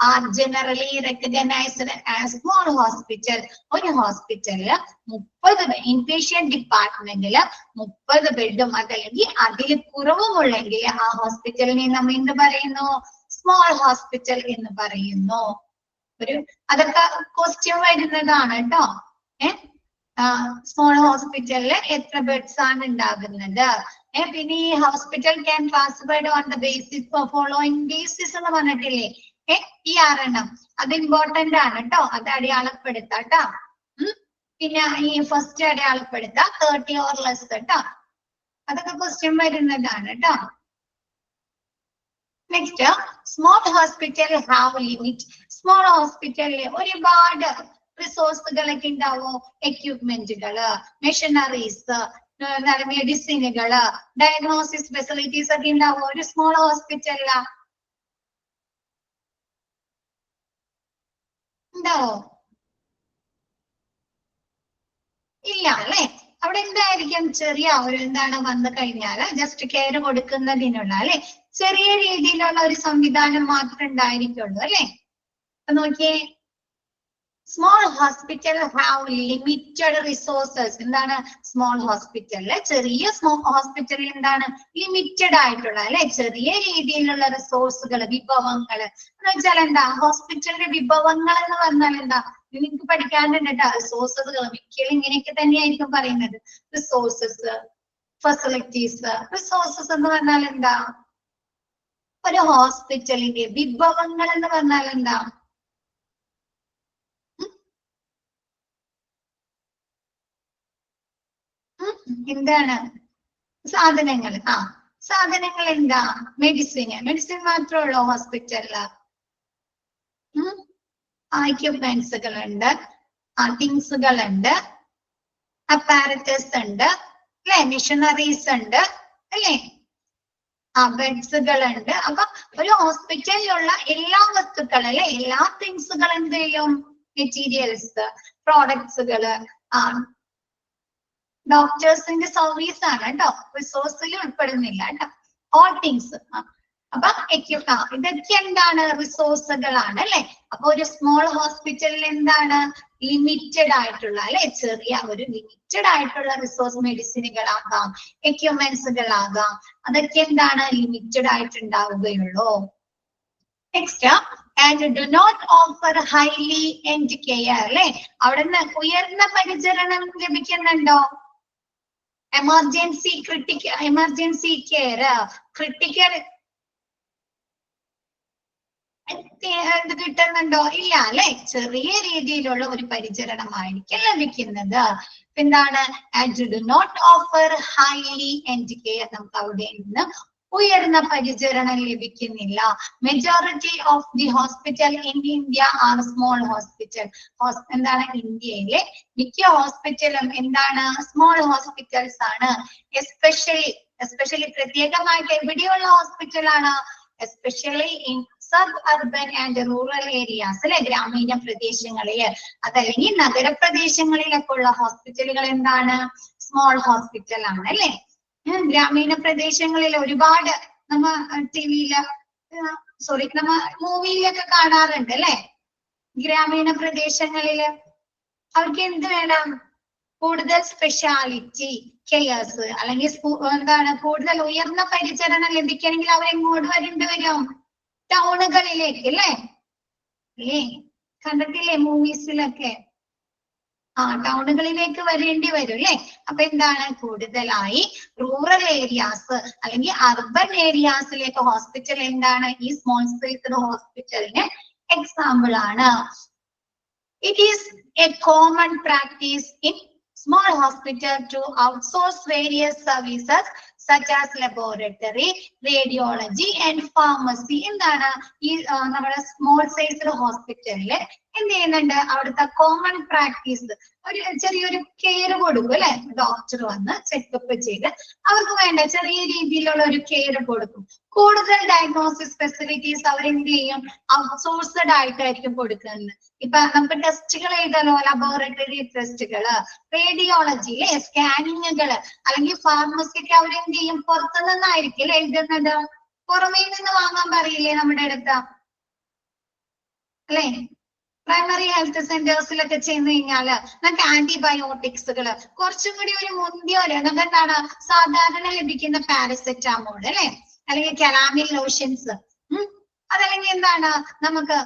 are generally recognized as small hospital. ഒരു ഹോസ്പിറ്റലില് 30 ഇൻപേഷ്യന്റ് ഡിപ്പാർട്ട്മെന്റില് 30 ബെഡും അതല്ലെങ്കിൽ അതിൽ കുറവുമുള്ളെങ്കിൽ ആ ഹോസ്പിറ്റലിനെ നമ്മൾ എന്ത് പറയുന്നു? സ്മോൾ ഹോസ്പിറ്റൽ എന്ന് പറയുന്നു. അതൊക്കെ ക്വസ്റ്റ്യൻ വരുന്നതാണ് കേട്ടോ. സ്മോൾ ഹോസ്പിറ്റലില് എത്ര ബെഡ്സ് ആണ് ഉണ്ടാകുന്നത്? പിന്നെ ഈ hospital can classified on the basis following basis എന്ന് പറഞ്ഞിട്ടില്ലേ? ഈ 6 അത് ഇമ്പോർട്ടന്റ് ആണ് കേട്ടോ, അത് അടയാളപ്പെടുത്താട്ടോ. പിന്നെ ഈ ഫസ്റ്റ് അടയാളപ്പെടുത്താം 30 or less കേട്ടോ, അതൊക്കെ ക്വസ്റ്റ്യൻ വരുന്നതാണ് കേട്ടോ. Next, small hospital have limit. Small ഹോസ്പിറ്റലിൽ ഒരുപാട് റിസോഴ്സുകളൊക്കെ ഉണ്ടാവും, എക്യുപ്മെന്റുകള്, മെഷീനറീസ്, മെഡിസിനുകള്, ഡയഗ്നോസിസ് ഫെസിലിറ്റീസ് ഒക്കെ ഉണ്ടാവും ഒരു സ്മോൾ ഹോസ്പിറ്റലില്. ഉണ്ടാവോ? ഇല്ല അല്ലെ. അവിടെ എന്തായിരിക്കും, ചെറിയ ഒരു എന്താണ് വന്നു കഴിഞ്ഞാല് ജസ്റ്റ് കെയർ കൊടുക്കുന്നതിനുള്ള അല്ലെ, ചെറിയ രീതിയിലുള്ള ഒരു സംവിധാനം മാത്രമേ ഉണ്ടായിരിക്കുള്ളൂ അല്ലെ. നോക്കിയേ, small hospital have limited resources. എന്താണ് സ്മോൾ ഹോസ്പിറ്റലില്? ചെറിയ സ്മോൾ ഹോസ്പിറ്റലിൽ എന്താണ് ലിമിറ്റഡ് ആയിട്ടുള്ള അല്ലെ, ചെറിയ രീതിയിലുള്ള റിസോഴ്സുകൾ, വിഭവങ്ങള് എന്ന് വെച്ചാൽ എന്താ? ഹോസ്പിറ്റലിന്റെ വിഭവങ്ങൾ എന്ന് പറഞ്ഞാൽ എന്താ? നിങ്ങൾക്ക് പഠിക്കാനുണ്ട് കേട്ടോ. റിസോഴ്സസുകൾ മിക്കലും ഇങ്ങനെയൊക്കെ തന്നെയായിരിക്കും പറയുന്നത്. Resources, facilities. റിസോഴ്സസ് എന്ന് പറഞ്ഞാൽ എന്താ? ഒരു ഹോസ്പിറ്റലിന്റെ വിഭവങ്ങൾ എന്ന് പറഞ്ഞാൽ എന്താ? എന്താണ്? സാധനങ്ങൾ. സാധനങ്ങൾ എന്താ? മെഡിസിൻ മാത്രമേ ഉള്ളൂ ഹോസ്പിറ്റലില്. എക്യുപ്മെന്റ്സുകൾ ഉണ്ട്, തിങ്സുകൾ ഉണ്ട്, അപ്പാരറ്റസ് ഉണ്ട് അല്ലെ, മിഷനറീസ് ഉണ്ട് അല്ലെ, ബെഡ്സുകൾ ഉണ്ട്. അപ്പൊ ഒരു ഹോസ്പിറ്റലിലുള്ള എല്ലാ വസ്തുക്കളും അല്ലെ, എല്ലാ തിങ്സുകളും എന്ത് ചെയ്യും? മെറ്റീരിയൽസ്, പ്രോഡക്ട്സുകള്, ഡോക്ടേഴ്സിന്റെ സർവീസ് ആണ് കേട്ടോ, റിസോഴ്സിൽ ഉൾപ്പെടുന്നില്ല കേട്ടോ. All things. അപ്പൊ ഇതൊക്കെ എന്താണ്? റിസോഴ്സുകളാണ് അല്ലെ. അപ്പൊ ഒരു സ്മോൾ ഹോസ്പിറ്റലിൽ എന്താണ്? ലിമിറ്റഡ് ആയിട്ടുള്ള അല്ലെ, ചെറിയ ഒരു ലിമിറ്റഡ് ആയിട്ടുള്ള റിസോഴ്സ്, മെഡിസിനുകളാകാം, എക്യുപ്മെന്റ്സുകളാകാം, അതൊക്കെ എന്താണ്? ലിമിറ്റഡ് ആയിട്ടുണ്ടാവുകയുള്ളൂ. Next, and do not offer highly end care അല്ലെ. അവിടുന്ന് ഉയർന്ന പരിചരണം ലഭിക്കുന്നുണ്ടോ? എമർജൻസി കെയർ, ക്രിട്ടിക്കൽ കിട്ടുന്നുണ്ടോ? ഇല്ല അല്ലെ. ചെറിയ രീതിയിലുള്ള ഒരു പരിചരണമായിരിക്കും ലഭിക്കുന്നത്. എന്താണ്? And do not offer highly end care, നമുക്ക് അവിടെ നിന്ന് ഉയർന്ന പരിചരണം ലഭിക്കുന്നില്ല. Majority of the hospital in India are small hospital. എന്താണ്? ഇന്ത്യയിലെ മിക്ക ഹോസ്പിറ്റലും എന്താണ്? സ്മോൾ ഹോസ്പിറ്റൽസ് ആണ്. എസ്പെഷ്യലി പ്രത്യേകമായിട്ട് എവിടെയുള്ള ഹോസ്പിറ്റലാണ്? Especially in sub urban and rural areas അല്ലെ, ഗ്രാമീണ പ്രദേശങ്ങളില് അതല്ലെങ്കിൽ നഗരപ്രദേശങ്ങളിലൊക്കെ ഉള്ള ഹോസ്പിറ്റലുകൾ എന്താണ്? സ്മോൾ ഹോസ്പിറ്റൽ ആണ് അല്ലെ. ഗ്രാമീണ പ്രദേശങ്ങളിൽ ഒരുപാട് നമ്മ ടിവിയില് നമ്മ മൂവിയിലൊക്കെ കാണാറുണ്ട് അല്ലെ. ഗ്രാമീണ പ്രദേശങ്ങളില് അവർക്ക് എന്ത് വേണം? കൂടുതൽ സ്പെഷ്യാലിറ്റി കെയർസ് അല്ലെങ്കിൽ എന്താണ്? കൂടുതൽ ഉയർന്ന പരിചരണം ലഭിക്കണമെങ്കിൽ അവരെങ്ങോട്ട് വരേണ്ടി വരും? ടൗണുകളിലേക്ക് അല്ലേ. കണ്ടിട്ടില്ലേ മൂവീസിലൊക്കെ? ടൗണുകളിലേക്ക് വരേണ്ടി വരും അല്ലെ. അപ്പൊ എന്താണ്? കൂടുതലായി റൂറൽ ഏരിയാസ് അല്ലെങ്കിൽ അർബൻ ഏരിയാസിലേക്ക് ഹോസ്പിറ്റൽ എന്താണ്? ഈ സ്മോൾ സ്പേസ്ഡ് ഹോസ്പിറ്റലിന് എക്സാമ്പിൾ ആണ്. It is A common practice in small hospital to outsource various services such as laboratory, radiology and pharmacy. എന്താണ്? ഈ നമ്മുടെ സ്മോൾ സൈസ്ഡ് ഹോസ്പിറ്റലില് എന്ത് ചെയ്യുന്നുണ്ട്? അവിടുത്തെ കോമൺ പ്രാക്ടീസ് ഒരു ചെറിയൊരു കെയർ കൊടുക്കും അല്ലെ. ഡോക്ടർ വന്ന് ചെക്കപ്പ് ചെയ്ത് അവർക്ക് വേണ്ട ചെറിയ രീതിയിലുള്ള ഒരു കെയർ കൊടുക്കും. കൂടുതൽ ഡയഗ്നോസിസ് ഫെസിലിറ്റീസ് അവരെന്ത് ചെയ്യും? ഔട്ട്സോഴ്സ്ഡ് ആയിട്ടായിരിക്കും കൊടുക്കുന്നത്. ഇപ്പൊ നമുക്ക് ടെസ്റ്റുകൾ എഴുതാലോ, ലബോറട്ടറി ടെസ്റ്റുകള്, റേഡിയോളജിയിലെ സ്കാനിങ്ങുകള് അല്ലെങ്കിൽ ഫാർമസിക്ക് അവരെന്ത് ചെയ്യും? പുറത്തു നിന്നായിരിക്കും എഴുതുന്നത്. പുറമേ നിന്ന് വാങ്ങാൻ പറയില്ലേ നമ്മുടെ അടുത്ത് അല്ലെ. പ്രൈമറി ഹെൽത്ത് സെന്റേഴ്സിലൊക്കെ ചെന്ന് കഴിഞ്ഞാല് നമുക്ക് ആന്റിബയോട്ടിക്സുകള് കുറച്ചും കൂടി ഒരു മുന്തിയോല് നമുക്ക് എന്താണ്? സാധാരണ ലഭിക്കുന്ന പാരസെറ്റാമോൾ അല്ലെ, അല്ലെങ്കിൽ കെലാമിൻ ലോഷൻസ്, അതല്ലെങ്കിൽ എന്താണ്? നമുക്ക്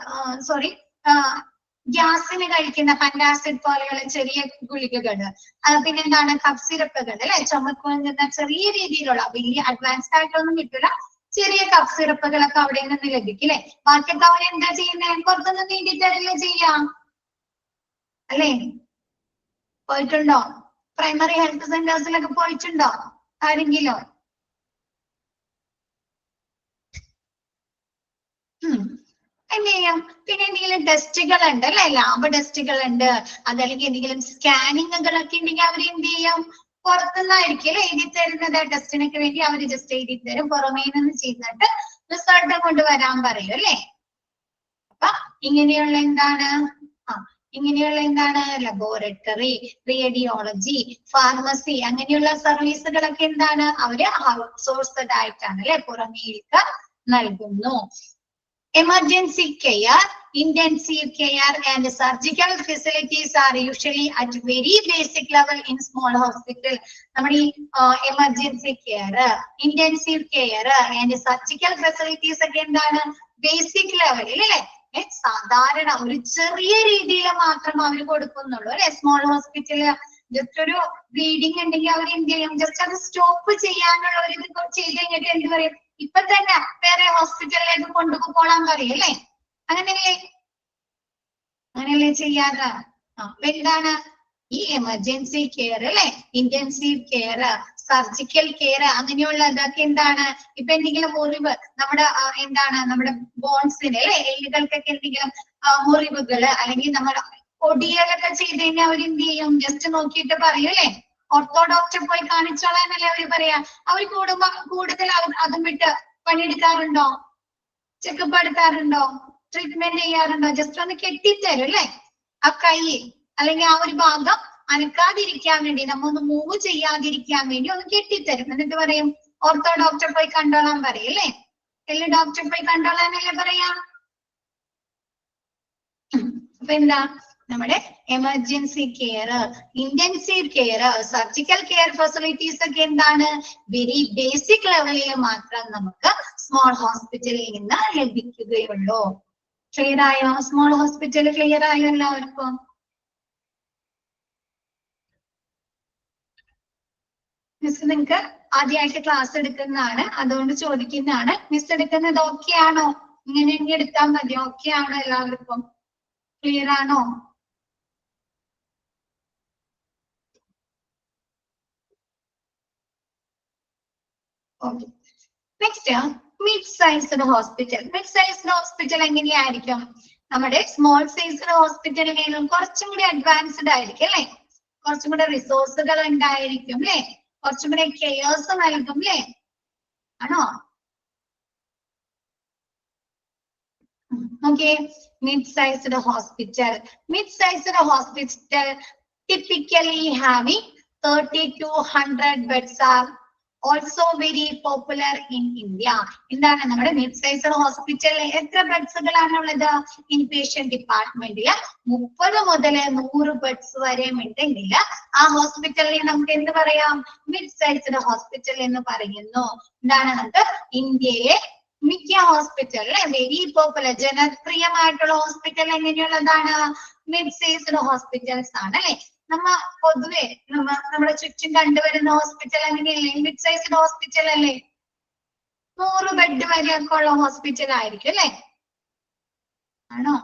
ഗ്യാസിന് കഴിക്കുന്ന പന്റാസിഡ് പോലെയുള്ള ചെറിയ ഗുളികകള്, പിന്നെന്താണ്? കഫ് സിറപ്പുകൾ അല്ലെ, ചുമക്കുന്ന ചെറിയ രീതിയിലുള്ള വലിയ അഡ്വാൻസ്ഡ് ആയിട്ടൊന്നും കിട്ടില്ല, ചെറിയ കഫ് സിറപ്പുകളൊക്കെ അവിടെ നിന്ന് ലഭിക്കും അല്ലെ. ബാക്കിയൊക്കെ അവരെന്താ ചെയ്യുന്നത്? പുറത്തുനിന്ന് നീട്ടിത്തരല്ലേ ചെയ്യാം അല്ലെ. പോയിട്ടുണ്ടോ? പ്രൈമറി ഹെൽത്ത് സെന്റേഴ്സിലൊക്കെ പോയിട്ടുണ്ടോ ആരെങ്കിലും? എന്ത് ചെയ്യും? പിന്നെ എന്തെങ്കിലും ടെസ്റ്റുകൾ ഉണ്ട് അല്ലെ, ലാബ് ടെസ്റ്റുകൾ ഉണ്ട്, അതല്ലെങ്കിൽ എന്തെങ്കിലും സ്കാനിങ്ങുകളൊക്കെ ഉണ്ടെങ്കിൽ അവർ എന്ത് ചെയ്യും? പുറത്തുനിന്നായിരിക്കും അല്ലെ എഴുതി തരുന്നത്. ടെസ്റ്റിനൊക്കെ വേണ്ടി അവർ ജസ്റ്റ് എഴുതി തരും, പുറമേ നിന്ന് ചെയ്തിട്ട് റിസൾട്ട് കൊണ്ടുവരാൻ പറയും അല്ലെ. അപ്പൊ ഇങ്ങനെയുള്ള എന്താണ്? ലബോറട്ടറി, റേഡിയോളജി, ഫാർമസി അങ്ങനെയുള്ള സർവീസുകളൊക്കെ എന്താണ്? അവര് ഔട്ട്സോഴ്സ്ഡ് ആയിട്ടാണ് അല്ലെ, പുറമേക്ക് നൽകുന്നു. Emergency care, intensive care and surgical facilities are usually at very basic level in small hospital. നമ്മുടെ emergency care, intensive care and surgical facilities ഒക്കെ എന്താണ്? ബേസിക് ലെവലിൽ അല്ലെ, സാധാരണ ഒരു ചെറിയ രീതിയിൽ മാത്രം അവർ കൊടുക്കുന്നുള്ളൂ അല്ലെ. സ്മോൾ ഹോസ്പിറ്റല് ജസ്റ്റ് ഒരു ബ്ലീഡിങ് ഉണ്ടെങ്കിൽ അവർ എന്ത് ചെയ്യും? ജസ്റ്റ് അത് സ്റ്റോപ്പ് ചെയ്യാനുള്ള ഒരു ഇത് ചെയ്ത് കഴിഞ്ഞിട്ട് എന്ത് പറയും? ഇപ്പൊ തന്നെ വേറെ ഹോസ്പിറ്റലിലേക്ക് കൊണ്ടുപോകാൻ പറയും അല്ലേ? അങ്ങനെയല്ലേ ചെയ്യാറ്? അപ്പൊ എന്താണ് ഈ എമർജൻസി കെയർ അല്ലെ, ഇന്റൻസീവ് കെയർ, സർജിക്കൽ കെയർ, അങ്ങനെയുള്ളതൊക്കെ എന്താണ്? ഇപ്പൊ എന്തെങ്കിലും മുറിവ് നമ്മുടെ ബോൺസിന് അല്ലെ, എല്ലുകൾക്കൊക്കെ എന്തെങ്കിലും മുറിവുകള് അല്ലെങ്കിൽ നമ്മുടെ ഒടിയലൊക്കെ ചെയ്ത് കഴിഞ്ഞാൽ അവർ എന്ത് ചെയ്യും? ജസ്റ്റ് നോക്കിയിട്ട് പറയും അല്ലെ, ഓർത്തോ ഡോക്ടർ പോയി കാണിച്ചോളാന്നല്ലേ അവര് പറയാ. അവർ കൂടുതൽ അതും വിട്ട് പണിയെടുക്കാറുണ്ടോ? ചെക്കപ്പ് എടുക്കാറുണ്ടോ? ട്രീറ്റ്മെന്റ് ചെയ്യാറുണ്ടോ? ജസ്റ്റ് ഒന്ന് കെട്ടിത്തരും അല്ലെ ആ കൈ അല്ലെങ്കിൽ ആ ഒരു ഭാഗം അനക്കാതിരിക്കാൻ വേണ്ടി, നമ്മ ഒന്ന് മൂവ് ചെയ്യാതിരിക്കാൻ വേണ്ടി ഒന്ന് കെട്ടിത്തരും. എന്നിട്ട് പറയും ഓർത്തോ ഡോക്ടർ പോയി കണ്ടോളാൻ പറയും അല്ലേ? എല്ലാം ഡോക്ടർ പോയി കണ്ടോളാനല്ലേ പറയാ. അപ്പൊ എന്താ നമ്മുടെ emergency care, intensive care, surgical care facilities ഒക്കെ എന്താണ്? വെരി ബേസിക് ലെവലിൽ മാത്രം നമുക്ക് സ്മോൾ ഹോസ്പിറ്റലിൽ നിന്ന് ലഭിക്കുകയുള്ളൂ. ക്ലിയർ ആയോ? സ്മോൾ ഹോസ്പിറ്റൽ ക്ലിയർ ആയോ എല്ലാവർക്കും? മിസ് നിങ്ങൾക്ക് ആദ്യമായിട്ട് ക്ലാസ് എടുക്കുന്നതാണ്, അതുകൊണ്ട് ചോദിക്കുന്നതാണ്. മിസ് എടുക്കുന്നത് ഓക്കെ ആണോ? ഇങ്ങനെ എടുത്താൽ മതി. ഓക്കെ ആണോ എല്ലാവർക്കും? ക്ലിയർ ആണോ? Okay. Next mid sized hospital. Mid sized hospital എങ്ങനെയായിരിക്കും? നമ്മുടെ സ്മോൾ സൈസ്ഡ് ഹോസ്പിറ്റലിനേലും കുറച്ചും കൂടി അഡ്വാൻസ്ഡ് ആയിരിക്കും അല്ലെ? കുറച്ചും കൂടെ റിസോഴ്സുകൾ ഉണ്ടായിരിക്കും അല്ലെ? കുറച്ചും കൂടെ കെയർസ് നൽകും അല്ലെ? ആണോ? Okay. mid-sized hospital. Mid-sized hospital typically having 30 to 100 beds are also very popular in India. എന്താണ് നമ്മുടെ മിഡ് സൈസ്ഡ് ഹോസ്പിറ്റലിൽ എത്ര ബെഡ്സുകളാണുള്ളത്? ഇൻപേഷ്യന്റ് ഡിപ്പാർട്ട്മെന്റിൽ 30 മുതൽ 100 ബെഡ്സ് വരെ ഉണ്ടെങ്കിൽ ആ ഹോസ്പിറ്റലിനെ നമുക്ക് എന്ത് പറയാം? മിഡ് സൈസ്ഡ് ഹോസ്പിറ്റൽ എന്ന് പറയുന്നു. എന്താണ്? നമുക്ക് ഇന്ത്യയിലെ മിക്ക ഹോസ്പിറ്റലിലെ വെരി പോപ്പുലർ ജനപ്രിയമായിട്ടുള്ള ഹോസ്പിറ്റൽ എങ്ങനെയുള്ളതാണ്? മിഡ് സൈസ്ഡ് ഹോസ്പിറ്റൽസ് ആണ് അല്ലെ? നമ്മ പൊതുവെ നമ്മുടെ ചുറ്റും കണ്ടുവരുന്ന ഹോസ്പിറ്റൽ എങ്ങനെയല്ലേ? മിഡ് സൈസ്ഡ് ഹോസ്പിറ്റൽ അല്ലേ? 100 ബെഡ് വരെയൊക്കെ ഉള്ള ഹോസ്പിറ്റൽ ആയിരിക്കും അല്ലെ? ആണോ?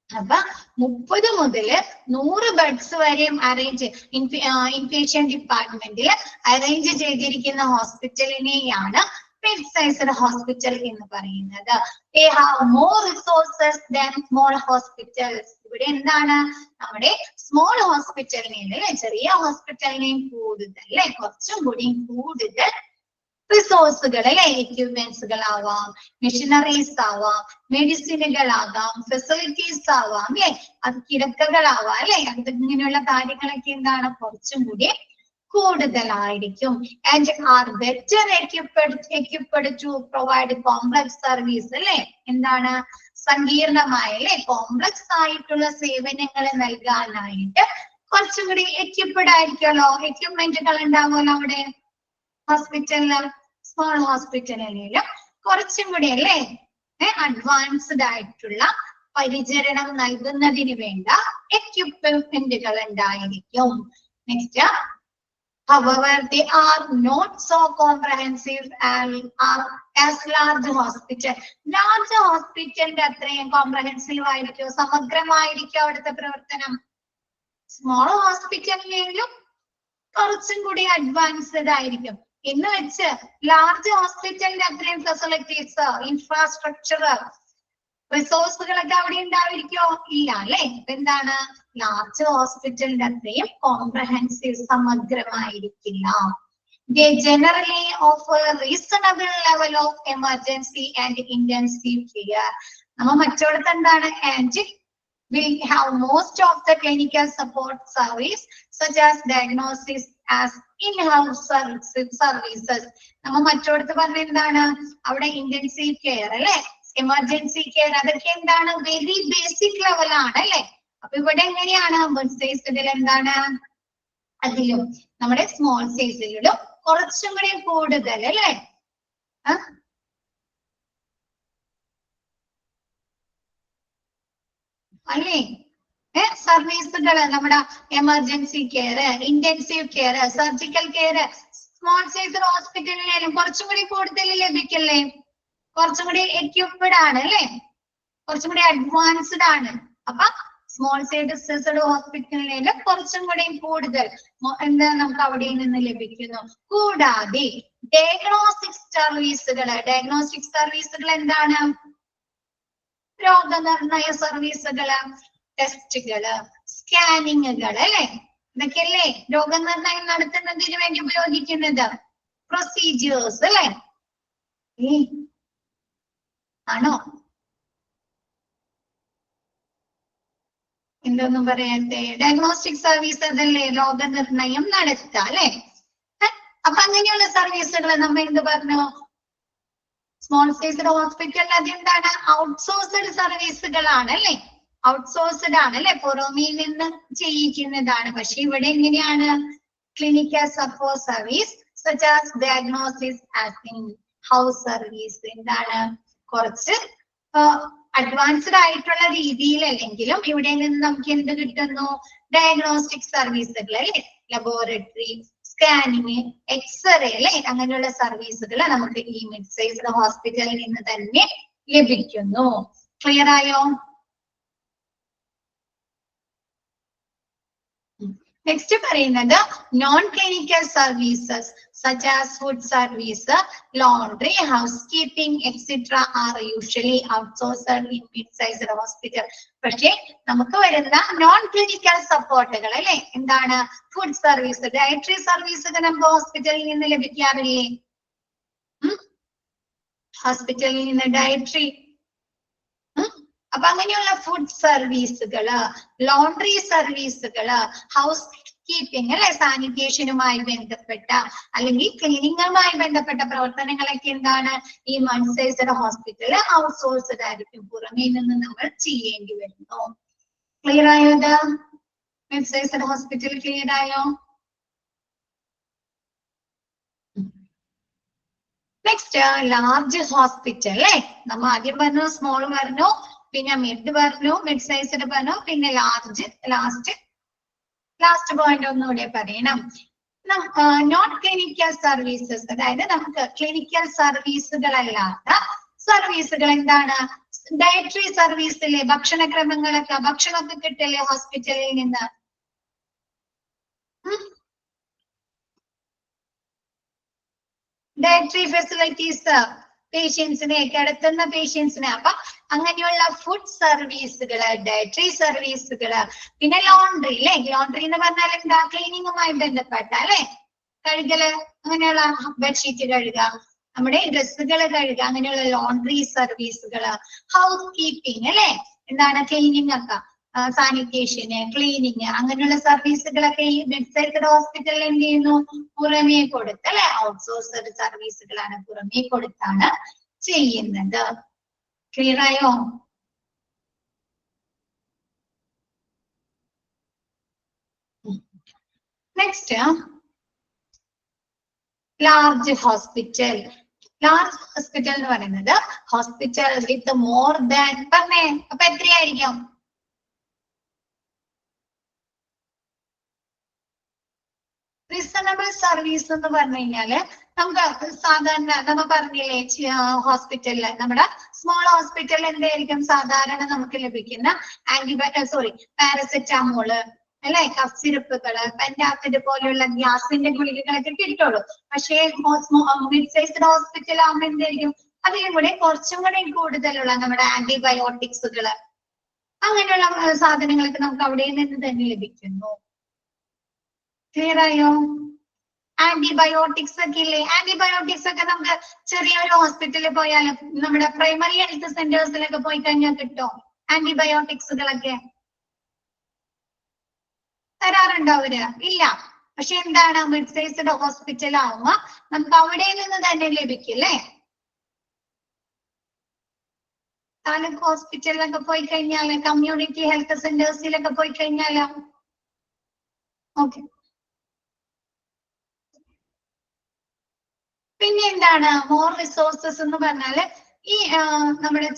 അപ്പൊ 30 മുതൽ 100 ബെഡ്സ് വരെയും അറേഞ്ച് ഇൻപേഷ്യന്റ് ഡിപ്പാർട്ട്മെന്റിൽ അറേഞ്ച് ചെയ്തിരിക്കുന്ന ഹോസ്പിറ്റലിനെയാണ് മിഡ് സൈസ്ഡ് ഹോസ്പിറ്റൽ എന്ന് പറയുന്നത്. They have more resources than small hospitals. ഇവിടെ എന്താണ്? നമ്മുടെ സ്മോൾ ഹോസ്പിറ്റലിനെ ചെറിയ ഹോസ്പിറ്റലിനെയും കൂടുതൽ അല്ലെ, കുറച്ചും കൂടി കൂടുതൽ റിസോഴ്സുകൾ അല്ലെ, എക്യുപ്മെന്റ്സുകളാവാം, മെഷീനറീസ് ആവാം, മെഡിസിനുകളാകാം, ഫെസിലിറ്റീസ് ആവാം അല്ലെ, അത് കിടക്കകളാവാം അല്ലെ, അത് ഇങ്ങനെയുള്ള കാര്യങ്ങളൊക്കെ എന്താണ്? കുറച്ചും കൂടി കൂടുതലായിരിക്കും. And are better equipped to provide complex service അല്ലെ? എന്താണ്? സങ്കീർണമായ അല്ലെ, കോംപ്ലക്സ് ആയിട്ടുള്ള സേവനങ്ങൾ നൽകാനായിട്ട് കുറച്ചും കൂടി എക്യുപ്ഡ് ആയിരിക്കുമല്ലോ, എക്യുപ്മെന്റുകൾ ഉണ്ടാവുമല്ലോ അവിടെ ഹോസ്പിറ്റലില്. സ്മോൾ ഹോസ്പിറ്റലിലും കുറച്ചും കൂടി അല്ലേ അഡ്വാൻസ്ഡ് ആയിട്ടുള്ള പരിചരണം നൽകുന്നതിന് വേണ്ട എക്യുപ്മെന്റുകൾ ഉണ്ടായിരിക്കും. Next, however they are not so comprehensive as large hospital. Large ഹോസ്പിറ്റലിന്റെ അത്രയും കോംപ്രഹെൻസീവ് ആയിരിക്കും, സമഗ്രമായിരിക്കും അവിടുത്തെ പ്രവർത്തനം. സ്മോൾ ഹോസ്പിറ്റലിലും കുറച്ചും കൂടി അഡ്വാൻസ്ഡ് ആയിരിക്കും. എന്ന് വെച്ച് ലാർജ് ഹോസ്പിറ്റലിന്റെ അത്രയും ഫെസിലിറ്റീസ്, ഇൻഫ്രാസ്ട്രക്ചർ, റിസോഴ്സുകളൊക്കെ അവിടെ ഉണ്ടായിരിക്കോ? ഇല്ല അല്ലെ? എന്താണ്? ലാർജ് ഹോസ്പിറ്റലിന്റെ അത്രയും comprehensive, സമഗ്രമായിരിക്കില്ല. They generally offer reasonable level of emergency and intensive care. നമ്മ മറ്റോടത്ത് എന്താണ്? And will have most of the clinical support service such as diagnosis as in-house services. നമ്മ മറ്റോടത്ത് പറഞ്ഞ എന്താണ്? അവിടെ ഇന്റൻസീവ് കെയർ അല്ലെ, എമർജൻസി കെയർ, അതൊക്കെ എന്താണ്? വെരി ബേസിക് ലെവൽ ആണ് അല്ലെ? അപ്പൊ ഇവിടെ എങ്ങനെയാണ്? മിഡ് സൈസിൽ എന്താണ്? അതിലും നമ്മുടെ സ്മോൾ സൈസിലും കുറച്ചും കൂടി കൂടുതൽ അല്ലെ? അല്ലേ? സർവീസുകൾ നമ്മുടെ emergency care, intensive care, surgical care, small size ഹോസ്പിറ്റലിലും കുറച്ചും കൂടി കൂടുതൽ ലഭിക്കല്ലേ? കുറച്ചും കൂടി എക്യുപ്ഡ് ആണ് അല്ലെ? കുറച്ചും കൂടി അഡ്വാൻസ്ഡ് ആണ്. അപ്പൊ സ്മോൾ സൈസ് ഹോസ്പിറ്റലിലും കുറച്ചും കൂടി കൂടുതൽ എന്താ നമുക്ക് അവിടെ നിന്ന് ലഭിക്കുന്നു. കൂടാതെ ഡയഗ്നോസ്റ്റിക് സർവീസുകൾ എന്താണ്? രോഗനിർണയ സർവീസുകള്, ടെസ്റ്റുകള്, സ്കാനിങ്ങുകൾ അല്ലെ? ഇതൊക്കെയല്ലേ രോഗനിർണയം നടത്തുന്നതിന് വേണ്ടി ഉപയോഗിക്കുന്നത്? പ്രൊസീജിയേഴ്സ് അല്ലെ? ആണോ? എന്തൊന്നും പറയാത്തെ? ഡയഗ്നോസ്റ്റിക് സർവീസ് അതല്ലേ രോഗനിർണയം നടത്തുക അല്ലെ? അപ്പൊ അങ്ങനെയുള്ള സർവീസുകൾ നമ്മൾ എന്ത് പറഞ്ഞു? സ്മോൾ സൈസ് ഹോസ്പിറ്റലിൽ അതെന്താണ്? ഔട്ട്സോഴ്സ്ഡ് സർവീസുകളാണ് അല്ലെ? ഔട്ട്സോഴ്സ്ഡ് ആണ് അല്ലെ? പുറമേ നിന്ന് ചെയ്യിക്കുന്നതാണ്. പക്ഷെ ഇവിടെ എങ്ങനെയാണ്? Clinical support service such as diagnosis as in house service എന്താണ്? കുറച്ച് അഡ്വാൻസ്ഡ് ആയിട്ടുള്ള രീതിയിൽ അല്ലെങ്കിലും ഇവിടെ നിന്ന് നമുക്ക് എന്ത് കിട്ടുന്നു? ഡയഗ്നോസ്റ്റിക് സർവീസുകൾ അല്ലെ? ലബോറട്ടറി, സ്കാനിങ്, എക്സ്റേ അല്ലെ? അങ്ങനെയുള്ള സർവീസുകൾ നമുക്ക് ഈ മിഡ് സൈസ്ഡ് ഹോസ്പിറ്റലിൽ നിന്ന് തന്നെ ലഭിക്കുന്നു. ക്ലിയർ ആയോ? നെക്സ്റ്റ് പറയുന്നത് non clinical services such as food service, laundry, housekeeping, etc. are usually outsourced in mid-sized hospital. പക്ഷേ നമുക്ക് വരുന്ന നോൺ ക്ലിനിക്കൽ സപ്പോർട്ടുകൾ അല്ലെ? എന്താണ്? ഫുഡ് സർവീസ്, ഡയറ്ററി സർവീസുകൾ നമുക്ക് ഹോസ്പിറ്റലിൽ നിന്ന് ലഭിക്കാറില്ലേ? ഹോസ്പിറ്റലിൽ നിന്ന് ഡയറ്ററി. അപ്പൊ അങ്ങനെയുള്ള ഫുഡ് സർവീസുകള്, ലോണ്ടറി സർവീസുകള്, ഹൗസ് കീപ്പിംഗ് അല്ലെ? സാനിറ്റേഷനുമായി ബന്ധപ്പെട്ട അല്ലെങ്കിൽ ക്ലീനിങ്ങുമായി ബന്ധപ്പെട്ട പ്രവർത്തനങ്ങളൊക്കെ എന്താണ്? ഈ മിഡ് സൈസ്ഡ് ഹോസ്പിറ്റല് ഔട്ട്സോഴ്സ്ഡ് ആയിരിക്കും. പുറമേ നിന്ന് നമ്മൾ ചെയ്യേണ്ടി വരുന്നു. ക്ലിയർ ആയോ? ഇത് മിഡ് സൈസ്ഡ് ഹോസ്പിറ്റൽ ക്ലിയർ ആയോ? നെക്സ്റ്റ് ലാർജ് ഹോസ്പിറ്റൽ അല്ലെ? നമ്മ ആദ്യം പറഞ്ഞു സ്മോൾ പറഞ്ഞു, പിന്നെ മിഡ് പറഞ്ഞു, മിഡ് സൈസ്ഡ് പറഞ്ഞു, പിന്നെ ലാർജ്. ലാസ്റ്റ് പോയിന്റ് ഒന്നുകൂടെ പറയണം. നോൺ ക്ലിനിക്കൽ സർവീസസ്, അതായത് നമുക്ക് ക്ലിനിക്കൽ സർവീസുകളല്ലാത്ത സർവീസുകൾ എന്താണ്? ഡയറ്ററി സർവീസിലെ ഭക്ഷണമൊക്കെ കിട്ടില്ലേ ഹോസ്പിറ്റലിൽ നിന്ന്? ഡയറ്ററി ഫെസിലിറ്റീസ് പേഷ്യൻസിനെ, കിടത്തുന്ന പേഷ്യൻസിനെ. അപ്പൊ അങ്ങനെയുള്ള ഫുഡ് സർവീസുകള്, ഡയറ്ററി സർവീസുകള്, പിന്നെ ലോണ്ടറി അല്ലെ? ലോണ്ടറി എന്ന് പറഞ്ഞാൽ എന്താ? ക്ലീനിങ്ങുമായി ബന്ധപ്പെട്ട അല്ലെ? കഴുകല്, അങ്ങനെയുള്ള ബെഡ്ഷീറ്റ് കഴുകുക, നമ്മുടെ ഡ്രസ്സുകൾ കഴുകുക, അങ്ങനെയുള്ള ലോണ്ടറി സർവീസുകള്. ഹൗസ് കീപ്പിംഗ് അല്ലെ? എന്താണ്? ക്ലീനിങ് ഒക്കെ, സാനിറ്റേഷന്, ക്ലീനിങ്, അങ്ങനെയുള്ള സർവീസുകളൊക്കെ ഈ മിഡ് സൈസ്ഡ് ഹോസ്പിറ്റലിൽ എന്ത് ചെയ്യുന്നു? പുറമേ കൊടുത്ത് അല്ലെ? ഔട്ട്സോഴ്സ്ഡ് സർവീസുകളാണ്, പുറമേ കൊടുത്താണ് ചെയ്യുന്നത്. ക്ലിയർ ആയോ? Next large hospital. Large hospital എന്ന് പറയുന്നത് ഹോസ്പിറ്റൽ വിത്ത് മോർ ദാൻ, പറഞ്ഞേ അപ്പൊ എത്രയായിരിക്കും? റീസണബിൾ സർവീസ് എന്ന് പറഞ്ഞു കഴിഞ്ഞാല് നമുക്ക് സാധാരണ നമ്മ പറഞ്ഞില്ലേ ഹോസ്പിറ്റലില്, നമ്മുടെ സ്മോൾ ഹോസ്പിറ്റലിൽ എന്തായിരിക്കും സാധാരണ നമുക്ക് ലഭിക്കുന്ന? പാരസെറ്റാമോള് അല്ലെ? കഫ് സിറപ്പുകള്, പെൻറ്റാസിഡ് പോലെയുള്ള ഗ്യാസിന്റെ ഗുളികകളൊക്കെ കിട്ടുള്ളൂ. പക്ഷേ മിഡ് സൈസ്ഡ് ഹോസ്പിറ്റൽ ആകുമ്പോൾ എന്തായിരിക്കും? അതിലും കൂടെ കുറച്ചും കൂടെ കൂടുതലുള്ള നമ്മുടെ ആന്റിബയോട്ടിക്സുകള്, അങ്ങനെയുള്ള സാധനങ്ങളൊക്കെ നമുക്ക് അവിടെ നിന്ന് തന്നെ ലഭിക്കുന്നു. ക്ലിയർ ആയോ? ആന്റിബയോട്ടിക്സ് ഒക്കെ ഇല്ലേ? ആന്റിബയോട്ടിക്സ് ഒക്കെ നമുക്ക് ചെറിയൊരു ഹോസ്പിറ്റലിൽ പോയാലും നമ്മുടെ പ്രൈമറി ഹെൽത്ത് സെന്റേഴ്സിലൊക്കെ പോയി കഴിഞ്ഞാൽ കിട്ടും ആന്റിബയോട്ടിക്സുകളൊക്കെ. തരാറുണ്ടോ അവര്? ഇല്ല. പക്ഷെ എന്താണ്? മിഡ് സൈസ്ഡ് ഹോസ്പിറ്റൽ ആവുമ്പോ നമുക്ക് അവിടെ നിന്ന് തന്നെ ലഭിക്കും അല്ലേ? താലൂക്ക് ഹോസ്പിറ്റലിലൊക്കെ പോയി കഴിഞ്ഞാല്, കമ്മ്യൂണിറ്റി ഹെൽത്ത് സെന്റേഴ്സിലൊക്കെ പോയി കഴിഞ്ഞാലോ? ഓക്കെ. പിന്നെ എന്താണ് മോർ റിസോഴ്സസ് എന്ന് പറഞ്ഞാല് ഈ നമ്മുടെ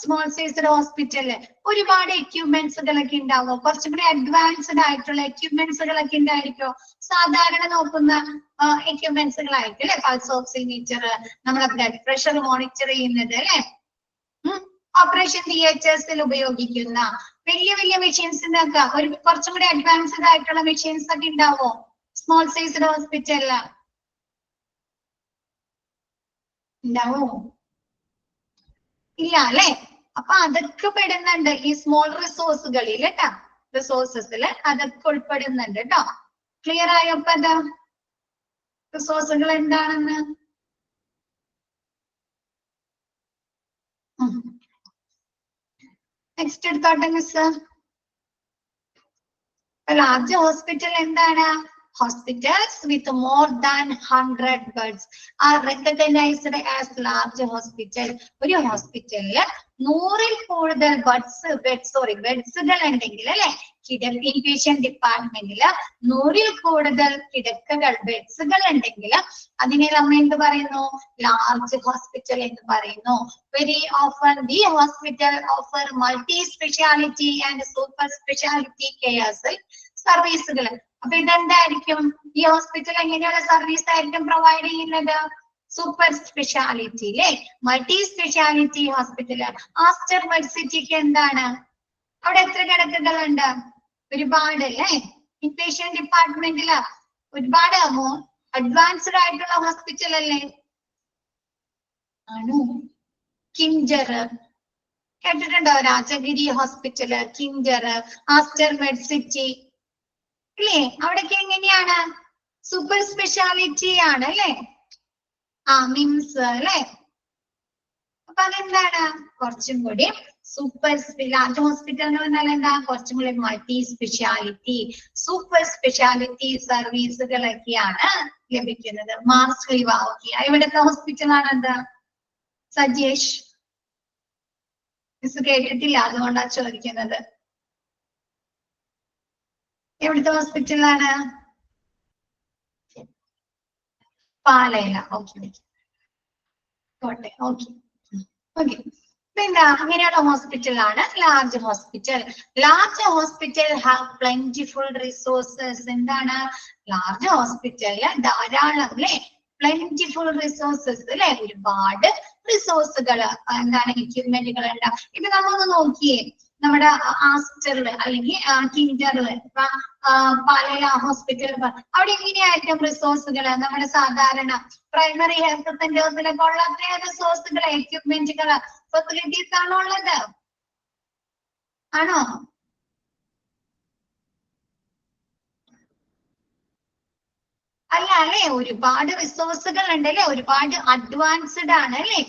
സ്മോൾ സൈസ്ഡ് ഹോസ്പിറ്റലില് ഒരുപാട് എക്യുപ്മെന്റ്സുകളൊക്കെ ഉണ്ടാവും, കുറച്ചും കൂടി അഡ്വാൻസ്ഡ് ആയിട്ടുള്ള എക്യുപ്മെന്റ്സുകളൊക്കെ ഉണ്ടായിരിക്കോ? സാധാരണ നോക്കുന്ന എക്യുപ്മെന്റ്സുകളായിരിക്കും അല്ലെ, പൾസ് ഓക്സിമീറ്റർ, നമ്മളെ ബ്ലഡ് പ്രഷർ മോണിറ്റർ ചെയ്യുന്നത് അല്ലെ, ഓപ്പറേഷൻ തിയേറ്റേഴ്സിൽ ഉപയോഗിക്കുന്ന വലിയ വലിയ മെഷീൻസിനൊക്കെ ഒരു കുറച്ചും കൂടി അഡ്വാൻസ്ഡ് ആയിട്ടുള്ള മെഷീൻസ് ഒക്കെ ഉണ്ടാവോ സ്മോൾ സൈസ്ഡ് ഹോസ്പിറ്റലില്? ഉണ്ടാവോ? ഇല്ല അല്ലെ. അപ്പൊ അതൊക്കെ പെടുന്നുണ്ട് ഈ സ്മോൾ റിസോഴ്സുകളിൽ കേട്ടോ, റിസോഴ്സസിൽ അതൊക്കെ ഉൾപ്പെടുന്നുണ്ട് കേട്ടോ. ക്ലിയർ ആയോ? അപ്പൊ എന്താ റിസോഴ്സുകൾ എന്താണെന്ന്? നെക്സ്റ്റ് എടുത്തോട്ടെ മിസ്. ലാർജ് ഹോസ്പിറ്റൽ എന്താണ്? Hospitals with more than 100 beds are recognized as large hospital. ഒരു ഹോസ്പിറ്റലില് 100ൽ കൂടുതൽ ബെഡ്സുകൾ ഉണ്ടെങ്കിൽ അല്ലെ, ഇൻപേഷ്യന്റ് ഡിപ്പാർട്ട്മെന്റില് 100ൽ കൂടുതൽ ബെഡ്സുകൾ ഉണ്ടെങ്കിൽ അതിനെ നമ്മൾ എന്ത് പറയുന്നു? ലാർജ് ഹോസ്പിറ്റൽ എന്ന് പറയുന്നു. Very often the hospital offer multi speciality and super speciality CARES സർവീസുകൾ. അപ്പൊ ഇതെന്തായിരിക്കും? ഈ ഹോസ്പിറ്റൽ എങ്ങനെയുള്ള സർവീസ് ആയിരിക്കും പ്രൊവൈഡ് ചെയ്യുന്നത്? സൂപ്പർ സ്പെഷ്യാലിറ്റി അല്ലെ, മൾട്ടി സ്പെഷ്യാലിറ്റി ഹോസ്പിറ്റല്. ആസ്റ്റർ മെഡ്സിറ്റിക്ക് എന്താണ്? അവിടെ എത്ര കിടക്കകളുണ്ട്? ഒരുപാട് അല്ലേ. ഇൻപേഷ്യന്റ് ഡിപ്പാർട്ട്മെന്റില് ഒരുപാട് അഡ്വാൻസ്ഡ് ആയിട്ടുള്ള ഹോസ്പിറ്റൽ അല്ലേ ആണോ? കിൻജർ കേട്ടിട്ടുണ്ടോ? രാജഗിരി ഹോസ്പിറ്റല്, കിൻജർ, ആസ്റ്റർ മെഡ്സിറ്റി അല്ലേ? അവിടേക്ക് എങ്ങനെയാണ്? സൂപ്പർ സ്പെഷ്യാലിറ്റി ആണ് അല്ലെ. മിംസ് അല്ലെ. അപ്പൊ അതെന്താണ്? കുറച്ചും കൂടി സൂപ്പർ ലാർജ് ഹോസ്പിറ്റൽ എന്ന് പറഞ്ഞാൽ എന്താ? കുറച്ചും കൂടി മൾട്ടി സ്പെഷ്യാലിറ്റി സൂപ്പർ സ്പെഷ്യാലിറ്റി സർവീസുകളൊക്കെയാണ് ലഭിക്കുന്നത്. മാർസ് ലിവാക്കിയ എവിടുത്തെ ഹോസ്പിറ്റലാണ് അത്? സജേഷ് മിസ് കേട്ടിട്ടില്ല, അതുകൊണ്ടാണ് ചോദിക്കുന്നത്. എവിടുത്തെ ഹോസ്പിറ്റലാണ്? പാലയില. Okay okay okay okay. പിന്നെ അങ്ങനെയുള്ള ഹോസ്പിറ്റലാണ് large hospital. Large hospital have plentiful resources. എന്താണ്? ലാർജ് ഹോസ്പിറ്റലില് ധാരാളം അല്ലെ, പ്ലെന്റിഫുൾ റിസോഴ്സസ് അല്ലെ, ഒരുപാട് റിസോഴ്സുകൾ എന്താണ്, എക്യുപ്മെന്റുകൾ ഉണ്ടാവും. ഇപ്പൊ നമ്മളൊന്ന് നോക്കിയേ, നമ്മുടെ ആസ്റ്ററില് അല്ലെങ്കിൽ കിൻഡറില് പാലയില ഹോസ്പിറ്റൽ അവിടെ എങ്ങനെയായിരിക്കും റിസോഴ്സുകൾ? നമ്മുടെ സാധാരണ പ്രൈമറി ഹെൽത്ത് സെന്റേഴ്സിലൊക്കെ ഉള്ള അത്രയും റിസോഴ്സുകൾ, എക്യുപ്മെന്റുകൾ, ഫെസിലിറ്റീസ് ആണോ ഉള്ളത്? ആണോ? അല്ല അല്ലെ, ഒരുപാട് റിസോഴ്സുകൾ ഉണ്ട് അല്ലെ, ഒരുപാട് അഡ്വാൻസ്ഡ് ആണ് അല്ലെ.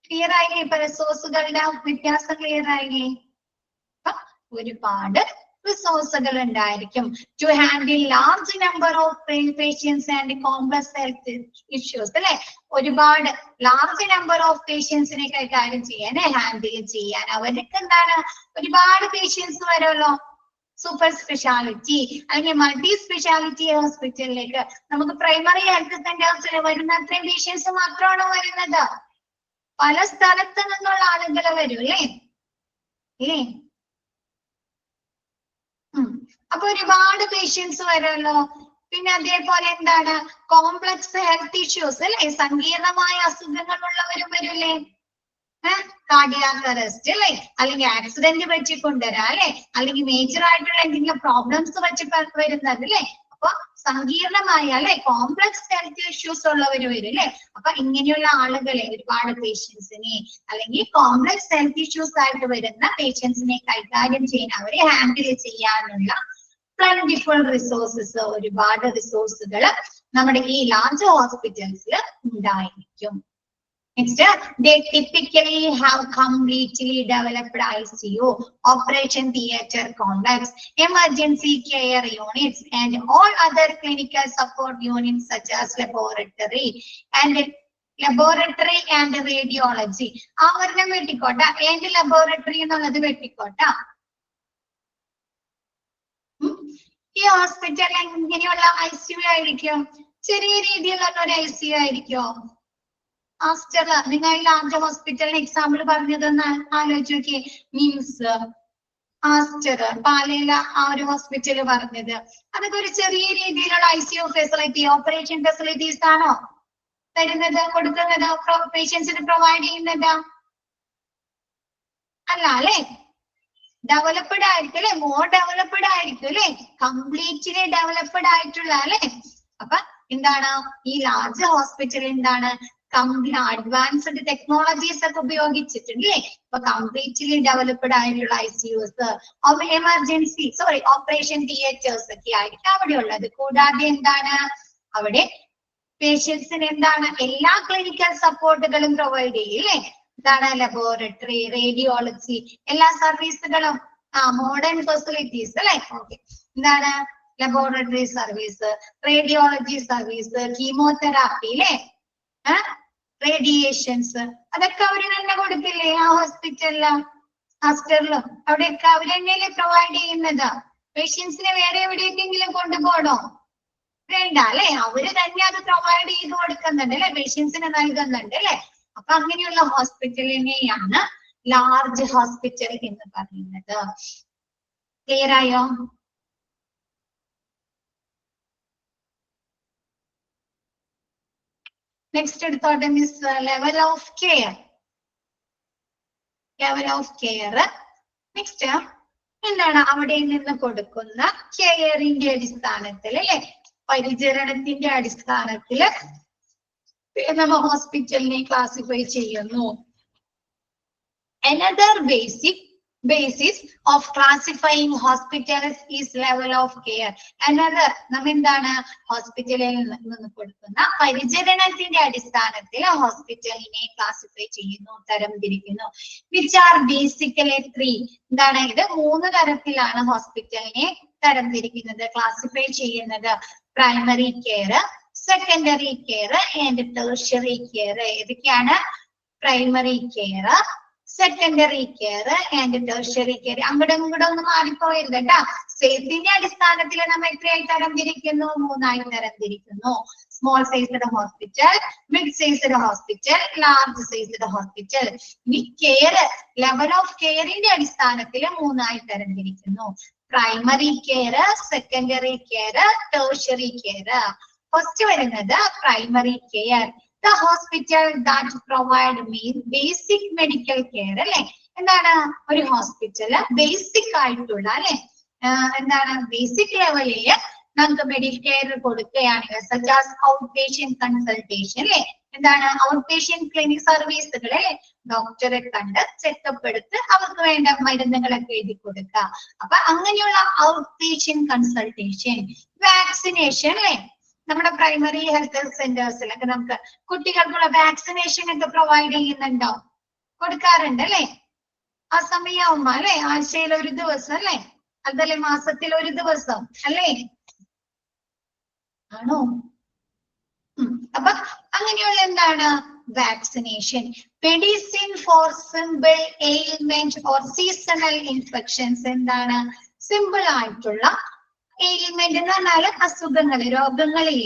ക്ലിയർ ആയില്ലേ? ഇപ്പൊ റിസോഴ്സുകളുടെ വ്യത്യാസം ക്ലിയർ ആയില്ലേ? ഒരുപാട് റിസോഴ്സുകൾ ഉണ്ടായിരിക്കും to handle large number of patients and complex health issues അല്ലെ. ഒരുപാട് ലാർജ് നമ്പർ ഓഫ് പേഷ്യൻസിനെ കൈകാര്യം ചെയ്യാൻ, ഹാൻഡിൽ ചെയ്യാൻ. അവർക്ക് എന്താണ്? ഒരുപാട് പേഷ്യൻസ് വരുമല്ലോ. സൂപ്പർ സ്പെഷ്യാലിറ്റി അല്ലെങ്കിൽ മൾട്ടി സ്പെഷ്യാലിറ്റി ഹോസ്പിറ്റലിലേക്ക് നമുക്ക് പ്രൈമറി ഹെൽത്ത് സെന്റേഴ്സിൽ വരുന്ന അത്രയും പേഷ്യൻസ് മാത്രമാണോ വരുന്നത്? പല സ്ഥലത്ത് നിന്നുള്ള ആളുകൾ വരും അല്ലേ അല്ലേ. അപ്പൊ ഒരുപാട് പേഷ്യൻസ് വരുമല്ലോ. പിന്നെ അതേപോലെ എന്താണ്? കോംപ്ലക്സ് ഹെൽത്ത് ഇഷ്യൂസ് അല്ലെ, സങ്കീർണമായ അസുഖങ്ങൾ ഉള്ളവരും വരൂല്ലേ. കാർഡിയാക് അറസ്റ്റ് അല്ലെ, അല്ലെങ്കിൽ ആക്സിഡന്റ് പറ്റി കൊണ്ടുവരാ അല്ലെ, അല്ലെങ്കിൽ മേജർ ആയിട്ടുള്ള എന്തെങ്കിലും പ്രോബ്ലംസ് വെച്ച് വരുന്നത് അല്ലെ. അപ്പൊ സങ്കീർണമായ അല്ലെ, കോംപ്ലക്സ് ഹെൽത്ത് ഇഷ്യൂസ് ഉള്ളവർ വരും അല്ലെ. അപ്പൊ ഇങ്ങനെയുള്ള ആളുകളെ, ഒരുപാട് പേഷ്യൻസിനെ അല്ലെങ്കിൽ കോംപ്ലക്സ് ഹെൽത്ത് ഇഷ്യൂസ് ആയിട്ട് വരുന്ന പേഷ്യൻസിനെ കൈകാര്യം ചെയ്യാൻ, അവരെ ഹാൻഡിൽ ചെയ്യാനുള്ള പ്ലെന്റിഫുൾ റിസോഴ്സസ്, ഒരുപാട് റിസോഴ്സുകൾ നമ്മുടെ ഈ ലാർജ് ഹോസ്പിറ്റൽസിൽ ഉണ്ടായിരിക്കും. Next, they typically have completely developed ICU, operation theatre complex, emergency care units, and all other clinical support units such as laboratory and radiology. ആവരണം വെട്ടിക്കോട്ട, and laboratory എന്നുള്ളത് വെട്ടിക്കോട്ട. ഈ ഹോസ്പിറ്റലിൽ ഇങ്ങനെയുള്ള ICU ആയിരിക്കും, ചെറിയ രീതിയിലുള്ള ഒരു ICU ആയിരിക്കും. ആസ്റ്റർ, നിങ്ങൾ ഈ ലാർജ് ഹോസ്പിറ്റലിന് എക്സാമ്പിൾ പറഞ്ഞതെന്ന് ആലോചിച്ച് നോക്കിയേ. മിംസ്, ആസ്റ്റർ, പാലയില ആ ഒരു ഹോസ്പിറ്റൽ പറഞ്ഞത്, അതൊക്കെ ഒരു ചെറിയ രീതിയിലുള്ള ICU ഫെസിലിറ്റി, ഓപ്പറേഷൻ ഫെസിലിറ്റീസ് ആണോ തരുന്നത്, കൊടുക്കുന്നത്, പേഷ്യൻസിന് പ്രൊവൈഡ് ചെയ്യുന്നത്? അല്ല അല്ലെ? ഡെവലപ്ഡ് ആയിരിക്കും അല്ലെ, മോർ ഡെവലപ്ഡ് ആയിരിക്കും അല്ലെ, കംപ്ലീറ്റ്ലി ഡെവലപ്ഡ് ആയിട്ടുള്ള അല്ലെ. അപ്പൊ എന്താണ് ഈ ലാർജ് ഹോസ്പിറ്റൽ എന്താണ് അഡ്വാൻസ്ഡ് ടെക്നോളജീസ് ഒക്കെ ഉപയോഗിച്ചിട്ടുണ്ട് അല്ലെ. അപ്പൊ കംപ്ലീറ്റ്ലി ഡെവലപ്ഡ് ആയിട്ടുള്ള ICUs, എമർജൻസി ഓപ്പറേഷൻ തിയേറ്റേഴ്സ് ഒക്കെ ആയിരിക്കും അവിടെ ഉള്ളത്. കൂടാതെ എന്താണ് അവിടെ പേഷ്യൻസിന് എന്താണ് എല്ലാ ക്ലിനിക്കൽ സപ്പോർട്ടുകളും പ്രൊവൈഡ് ചെയ്യും അല്ലെ. എന്താണ് ലബോറട്ടറി, റേഡിയോളജി, എല്ലാ സർവീസുകളും മോഡേൺ ഫെസിലിറ്റീസ് അല്ലെ. ഓക്കെ, എന്താണ് laboratory service, radiology service, chemotherapy അല്ലെ, റേഡിയേഷൻസ്, അതൊക്കെ അവര് തന്നെ കൊടുക്കില്ലേ ആ ഹോസ്പിറ്റലിലും ആസ്റ്ററിലും? അവിടെയൊക്കെ അവര് തന്നെയല്ലേ പ്രൊവൈഡ് ചെയ്യുന്നത്? പേഷ്യൻസിനെ വേറെ എവിടേക്കെങ്കിലും കൊണ്ടുപോകണോ? വേണ്ട അല്ലെ, അവര് തന്നെ അത് പ്രൊവൈഡ് ചെയ്ത് കൊടുക്കുന്നുണ്ട് അല്ലെ, പേഷ്യൻസിന് നൽകുന്നുണ്ട് അല്ലെ. അപ്പൊ അങ്ങനെയുള്ള ഹോസ്പിറ്റലിനെയാണ് ലാർജ് ഹോസ്പിറ്റൽ എന്ന് പറയുന്നത്. ക്ലിയർ ആയോ? നെക്സ്റ്റ് എടുത്തോട്ടെ miss, level of care. Level of care next എന്താണ് അവിടെ നിന്ന് കൊടുക്കുന്ന കെയറിന്റെ അടിസ്ഥാനത്തിൽ അല്ലെ, പരിചരണത്തിന്റെ അടിസ്ഥാനത്തിൽ നമ്മൾ ഹോസ്പിറ്റലിനെ ക്ലാസിഫൈ ചെയ്യുന്നു. Another basis of classifying hospitals is level of care. Another നമ്മ എന്താണ് ഹോസ്പിറ്റലിൽ നിന്ന് കൊടുക്കുന്ന പരിചരണത്തിന്റെ അടിസ്ഥാനത്തിൽ ഹോസ്പിറ്റലിനെ ക്ലാസിഫൈ ചെയ്യുന്നു, തരംതിരിക്കുന്നു. Which are basically three. എന്താണ് ഇത്? 3 തരത്തിലാണ് ഹോസ്പിറ്റലിനെ തരംതിരിക്കുന്നത്, ക്ലാസിഫൈ ചെയ്യുന്നത്. Primary care, secondary care and tertiary care. ഏതൊക്കെയാണ്? Primary care, secondary care and tertiary care. അങ്ങോട്ടും ഇങ്ങോട്ടും ഒന്നും മാറിപ്പോയത് കേട്ടാ. സൈസിന്റെ അടിസ്ഥാനത്തിൽ നമ്മൾ എത്രയായി തരംതിരിക്കുന്നു? 3ആയി തരംതിരിക്കുന്നു. Small sized hospital, mid sized hospital, large sized hospital. ഈ കെയർ ലെവൽ ഓഫ് കെയറിന്റെ അടിസ്ഥാനത്തിൽ 3ആയി തരംതിരിക്കുന്നു. Primary care, secondary care, tertiary care. First വരുന്നത് primary care, the hospital that provide basic medical care അല്ലെ. എന്താണ് ഒരു ഹോസ്പിറ്റല് ബേസിക് ആയിട്ടുള്ള അല്ലെ, എന്താണ് ബേസിക് ലെവലില് നമുക്ക് മെഡിക്കൽ കെയർ കൊടുക്കുകയാണെങ്കിൽ such as outpatient consultation അല്ലെ, എന്താണ് ഔട്ട്പേഷ്യന്റ് ക്ലിനിക് സർവീസുകൾ അല്ലെ, ഡോക്ടറെ കണ്ട് ചെക്കപ്പ് എടുത്ത് അവർക്ക് വേണ്ട മരുന്നുകളൊക്കെ എഴുതി കൊടുക്കുക. അപ്പൊ അങ്ങനെയുള്ള ഔട്ട്പേഷ്യന്റ് കൺസൾട്ടേഷൻ. വാക്സിനേഷൻ അല്ലെ, നമ്മുടെ പ്രൈമറി ഹെൽത്ത് സെന്റേഴ്സിലൊക്കെ നമുക്ക് കുട്ടികൾക്കുള്ള വാക്സിനേഷൻ ഒക്കെ പ്രൊവൈഡ് ചെയ്യുന്നുണ്ടോ? കൊടുക്കാറുണ്ട് അല്ലെ. ആ സമയമാവുമ്പോ അല്ലെ, ആഴ്ചയിൽ 1 ദിവസം അല്ലെ, അതല്ലേ മാസത്തിൽ 1 ദിവസം അല്ലേ? ആണോ? അപ്പൊ അങ്ങനെയുള്ള എന്താണ് vaccination. Medicine for simple ailment or seasonal infections. എന്താണ് സിമ്പിൾ ആയിട്ടുള്ള എയിൽമെന്റ് എന്ന് പറഞ്ഞാല് അസുഖങ്ങൾ, രോഗങ്ങളിൽ,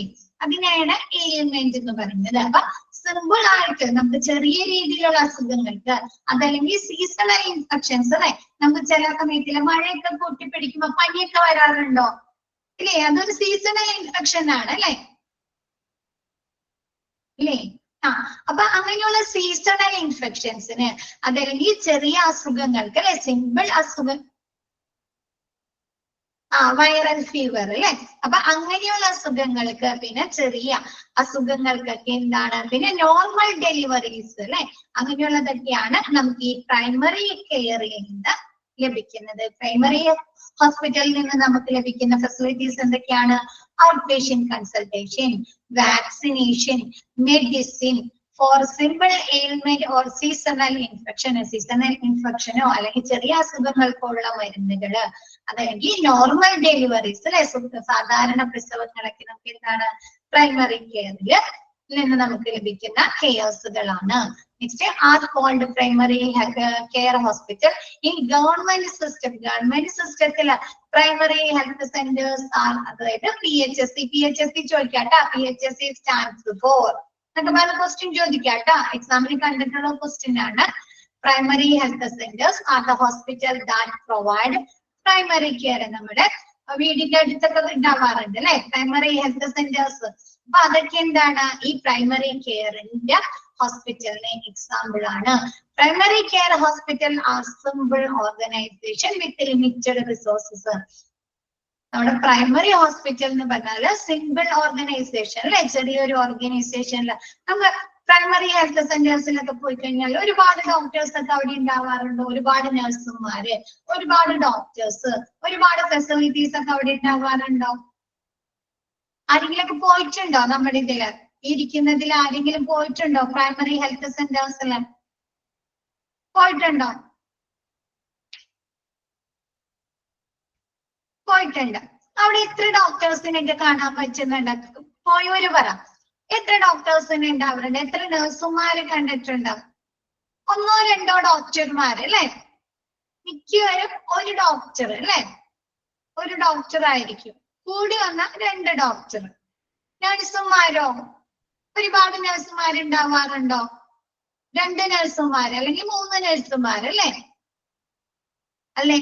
അതിനെയാണ് എയിൽമെന്റ് എന്ന് പറയുന്നത്. അപ്പൊ സിമ്പിൾ ആയിട്ട് നമുക്ക് ചെറിയ രീതിയിലുള്ള അസുഖങ്ങൾക്ക്, അതല്ലെങ്കിൽ സീസണൽ ഇൻഫെക്ഷൻസ് അല്ലെ, നമുക്ക് ചില സമയത്തില് മഴയൊക്കെ പൊട്ടിപ്പിടിക്കുമ്പോ പനിയൊക്കെ വരാറുണ്ടോ ഇല്ലേ? അതൊരു സീസണൽ ഇൻഫെക്ഷൻ ആണ് അല്ലെ, ഇല്ലേ? അപ്പൊ അങ്ങനെയുള്ള സീസണൽ ഇൻഫെക്ഷൻസിന്, അതല്ലെങ്കിൽ ചെറിയ അസുഖങ്ങൾക്ക് അല്ലെ, സിമ്പിൾ അസുഖം, വൈറൽ ഫീവർ അല്ലെ. അപ്പൊ അങ്ങനെയുള്ള അസുഖങ്ങൾക്ക്, പിന്നെ ചെറിയ അസുഖങ്ങൾക്കൊക്കെ എന്താണ്, പിന്നെ നോർമൽ ഡെലിവറീസ് അല്ലെ, അങ്ങനെയുള്ളതൊക്കെയാണ് നമുക്ക് ഈ പ്രൈമറി കെയറിൽ നിന്ന് ലഭിക്കുന്നത്. പ്രൈമറി ഹോസ്പിറ്റലിൽ നിന്ന് നമുക്ക് ലഭിക്കുന്ന ഫെസിലിറ്റീസ് എന്തൊക്കെയാണ്? Out patient consultation, vaccination, medicine for simple ailment or seasonal infection, seasonal ഇൻഫെക്ഷനോ അല്ലെങ്കിൽ ചെറിയ അസുഖങ്ങൾക്കുള്ള മരുന്നുകള്, അതല്ലെങ്കിൽ നോർമൽ ഡെലിവറീസ് അല്ലെ, സാധാരണ പ്രസവങ്ങളൊക്കെ നമുക്ക് എന്താണ് പ്രൈമറി കെയറിൽ നിന്ന് നമുക്ക് ലഭിക്കുന്ന കെയർസുകളാണ്. Next are called primary care hospital in government system. Government സിസ്റ്റത്തില് പ്രൈമറി ഹെൽത്ത് സെന്റേഴ്സ് ആർ, അതായത് PHSC. PHSC ചോദിക്കാട്ടോ, PHSC സ്റ്റാൻഡ്സ് ഫോർ എന്നൊക്കെ പറഞ്ഞ ക്വസ്റ്റ്യൻ ചോദിക്കാം കേട്ടോ. എക്സാമിന് കണ്ടിട്ടുള്ള ക്വസ്റ്റ്യൻ ആണ്. Primary health centres are the hospital that provide primary care. നമ്മുടെ വീടിന്റെ അടുത്തൊക്കെ ഉണ്ടാവാറുണ്ട് അല്ലെ പ്രൈമറി ഹെൽത്ത് സെന്റേഴ്സ്. അപ്പൊ അതൊക്കെ എന്താണ് ഈ പ്രൈമറി കെയറിന്റെ ഹോസ്പിറ്റലിന് എക്സാമ്പിൾ ആണ്. Primary care hospital are simple organisation with limited resources. നമ്മുടെ പ്രൈമറി ഹോസ്പിറ്റൽ എന്ന് പറഞ്ഞാൽ സിംഗിൾ ഓർഗനൈസേഷൻ അല്ലെ, ചെറിയൊരു ഓർഗനൈസേഷനിൽ നമ്മൾ പ്രൈമറി ഹെൽത്ത് സെന്റേഴ്സിലൊക്കെ പോയി കഴിഞ്ഞാൽ ഒരുപാട് ഡോക്ടേഴ്സ് ഒക്കെ അവിടെ ഉണ്ടാവാറുണ്ട്, ഒരുപാട് നഴ്സുമാര്, ഒരുപാട് ഡോക്ടേഴ്സ്, ഒരുപാട് ഫെസിലിറ്റീസ് ഒക്കെ അവിടെ ഉണ്ടാവാറുണ്ടോ? ആരെങ്കിലും ഒക്കെ പോയിട്ടുണ്ടോ? നമ്മുടെ ഇതില് ഇരിക്കുന്നതിൽ ആരെങ്കിലും പോയിട്ടുണ്ടോ പ്രൈമറി ഹെൽത്ത് സെന്റേഴ്സിൽ? പോയിട്ടുണ്ടോ? പോയിട്ടുണ്ട്. അവിടെ എത്ര ഡോക്ടേഴ്സിനൊക്കെ കാണാൻ പറ്റുന്നുണ്ട്? പോയവര് പറ, എത്ര ഡോക്ടേഴ്സിനെ ഉണ്ടാവാറുണ്ട്? എത്ര നഴ്സുമാര് കണ്ടിട്ടുണ്ട്? ഒന്നോ രണ്ടോ ഡോക്ടർമാര് അല്ലെ, മിക്കവരും ഒരു ഡോക്ടർ അല്ലെ, ഒരു ഡോക്ടർ ആയിരിക്കും, കൂടി വന്ന 2 ഡോക്ടർ. നഴ്സുമാരോ ഒരുപാട് നഴ്സുമാരുണ്ടാവാറുണ്ടോ? 2 നഴ്സുമാര് അല്ലെങ്കിൽ 3 നഴ്സുമാര് അല്ലെ അല്ലെ.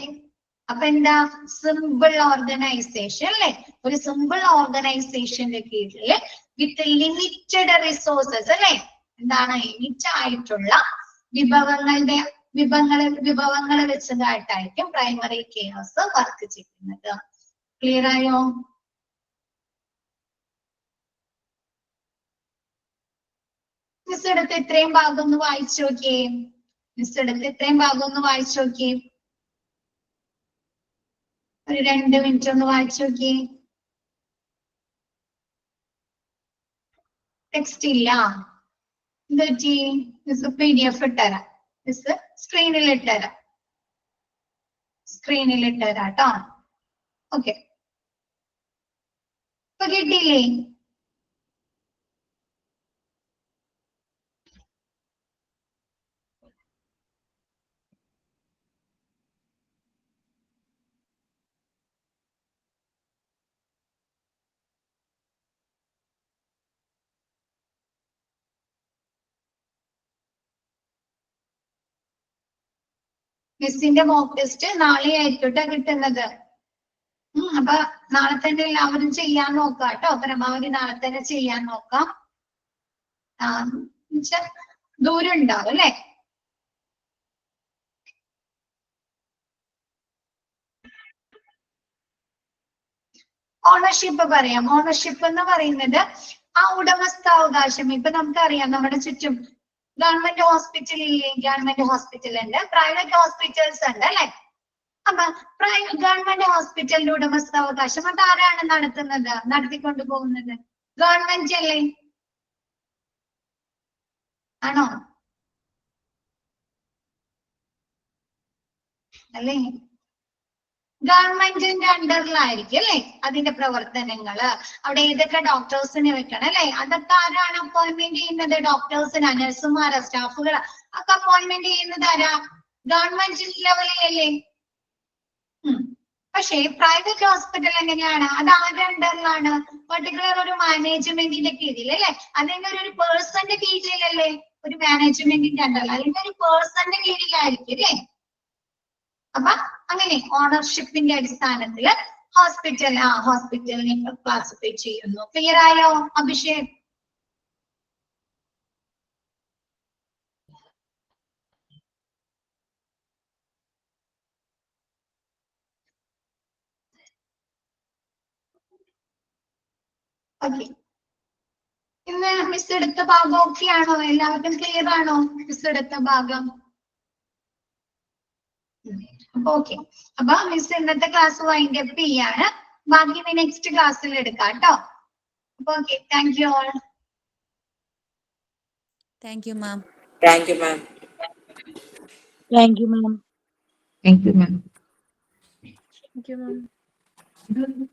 അപ്പൊ എന്താ സിമ്പിൾ ഓർഗനൈസേഷൻ അല്ലെ, ഒരു സിമ്പിൾ ഓർഗനൈസേഷന്റെ കീഴില് വിത്ത് ലിമിറ്റഡ് റിസോഴ്സസ് അല്ലെ, എന്താണ് ലിമിറ്റ് ആയിട്ടുള്ള വിഭവങ്ങൾ വെച്ചതായിട്ടായിരിക്കും പ്രൈമറി കെയർസ് വർക്ക് ചെയ്യുന്നത്. ക്ലിയർ ആയോ? മിസ് എടുത്ത് ഇത്രയും ഭാഗം ഒന്ന് വായിച്ചു നോക്കിയേ. മിസ് എടുത്ത് ഇത്രയും ഭാഗം ഒന്ന് വായിച്ചു നോക്കിയേ. ഒരു 2 മിനിറ്റ് ഒന്ന് വായിച്ചു നോക്കിയേ. ടെക്സ്റ്റ് ഇല്ല, എന്തുപറ്റി? മിസ് PDF ഇട്ടുതരാം, മിസ് സ്ക്രീനിൽ ഇട്ടുതരാം, സ്ക്രീനിൽ ഇട്ടുതരാം കേട്ടോ. ഓക്കെ, ഇപ്പൊ കിട്ടിയില്ലേ? മിസ്സിന്റെ മോക്ക് ടെസ്റ്റ് നാളെ ആയിരിക്കട്ടെ കിട്ടുന്നത്. അപ്പൊ നാളെ തന്നെ എല്ലാവരും ചെയ്യാൻ നോക്കാം കേട്ടോ, പരമാവധി നാളെ തന്നെ ചെയ്യാൻ നോക്കാം. ദൂരം ഉണ്ടാവും അല്ലെ. ഓണർഷിപ്പ് പറയാം. ഓണർഷിപ്പ് എന്ന് പറയുന്നത് ആ ഉടമസ്ഥാവകാശം. ഇപ്പൊ നമുക്കറിയാം നമ്മുടെ ചുറ്റും ഗവൺമെന്റ് ഹോസ്പിറ്റൽ ഇല്ലേ, ഗവൺമെന്റ് ഹോസ്പിറ്റൽ ഉണ്ട്, പ്രൈവറ്റ് ഹോസ്പിറ്റൽസ് ഉണ്ട് അല്ലെ. അപ്പൊ ഗവൺമെന്റ് ഹോസ്പിറ്റലിന്റെ ഉടമസ്ഥാവകാശം അതാരാണ് നടത്തുന്നത്, നടത്തിക്കൊണ്ടു പോകുന്നത്? ഗവൺമെന്റ് അല്ലേ, ആണോ? അല്ലേ, ഗവൺമെന്റിന്റെ അണ്ടറിലായിരിക്കും അല്ലെ അതിന്റെ പ്രവർത്തനങ്ങള്. അവിടെ ഏതൊക്കെ ഡോക്ടേഴ്സിനെ വെക്കണം അല്ലെ, അതൊക്കെ ആരാണ് അപ്പോയിന്റ്മെന്റ് ചെയ്യുന്നത്? ഡോക്ടേഴ്സിനാ, നഴ്സുമാരാ, സ്റ്റാഫുകളാ ഒക്കെ അപ്പോയിന്റ്മെന്റ് ചെയ്യുന്നത് ആരാ? ഗവൺമെന്റ് ലെവലിലല്ലേ. പക്ഷേ പ്രൈവറ്റ് ഹോസ്പിറ്റൽ എങ്ങനെയാണ്? അത് ആരുടെ അണ്ടറിലാണ്? പർട്ടിക്കുലർ ഒരു മാനേജ്മെന്റിന്റെ കീഴിൽ അല്ലെ, അല്ലെങ്കിൽ ഒരു പേഴ്സന്റെ കീഴിലല്ലേ, ഒരു മാനേജ്മെന്റിന്റെ അണ്ടറിൽ അല്ലെങ്കിൽ ഒരു പേഴ്സന്റെ കീഴിലായിരിക്കും അല്ലേ. അപ്പൊ അങ്ങനെ ഓണർഷിപ്പിന്റെ അടിസ്ഥാനത്തില് ഹോസ്പിറ്റലിനെ ക്ലാസിഫൈ ചെയ്യുന്നു. ക്ലിയർ ആയോ അഭിഷേക്? ഓക്കെ, ഇന്ന് മിസ് എടുത്ത ഭാഗം ഓക്കെ ആണോ? എല്ലാവർക്കും ക്ലിയർ ആണോ മിസ് എടുത്ത ഭാഗം? അപ്പൊ ഓക്കെ, അപ്പൊ മിസ് ഇന്നത്തെ ക്ലാസ് വൈൻഡ് അപ്പ് ചെയ്യാണ്. ബാക്കി നെക്സ്റ്റ് ക്ലാസ്സിൽ എടുക്കാം കേട്ടോ. അപ്പൊ okay, thank you all. Thank you, ma'am. Thank you, ma'am. Thank you, ma'am. Thank you, ma'am. Thank you, ma'am.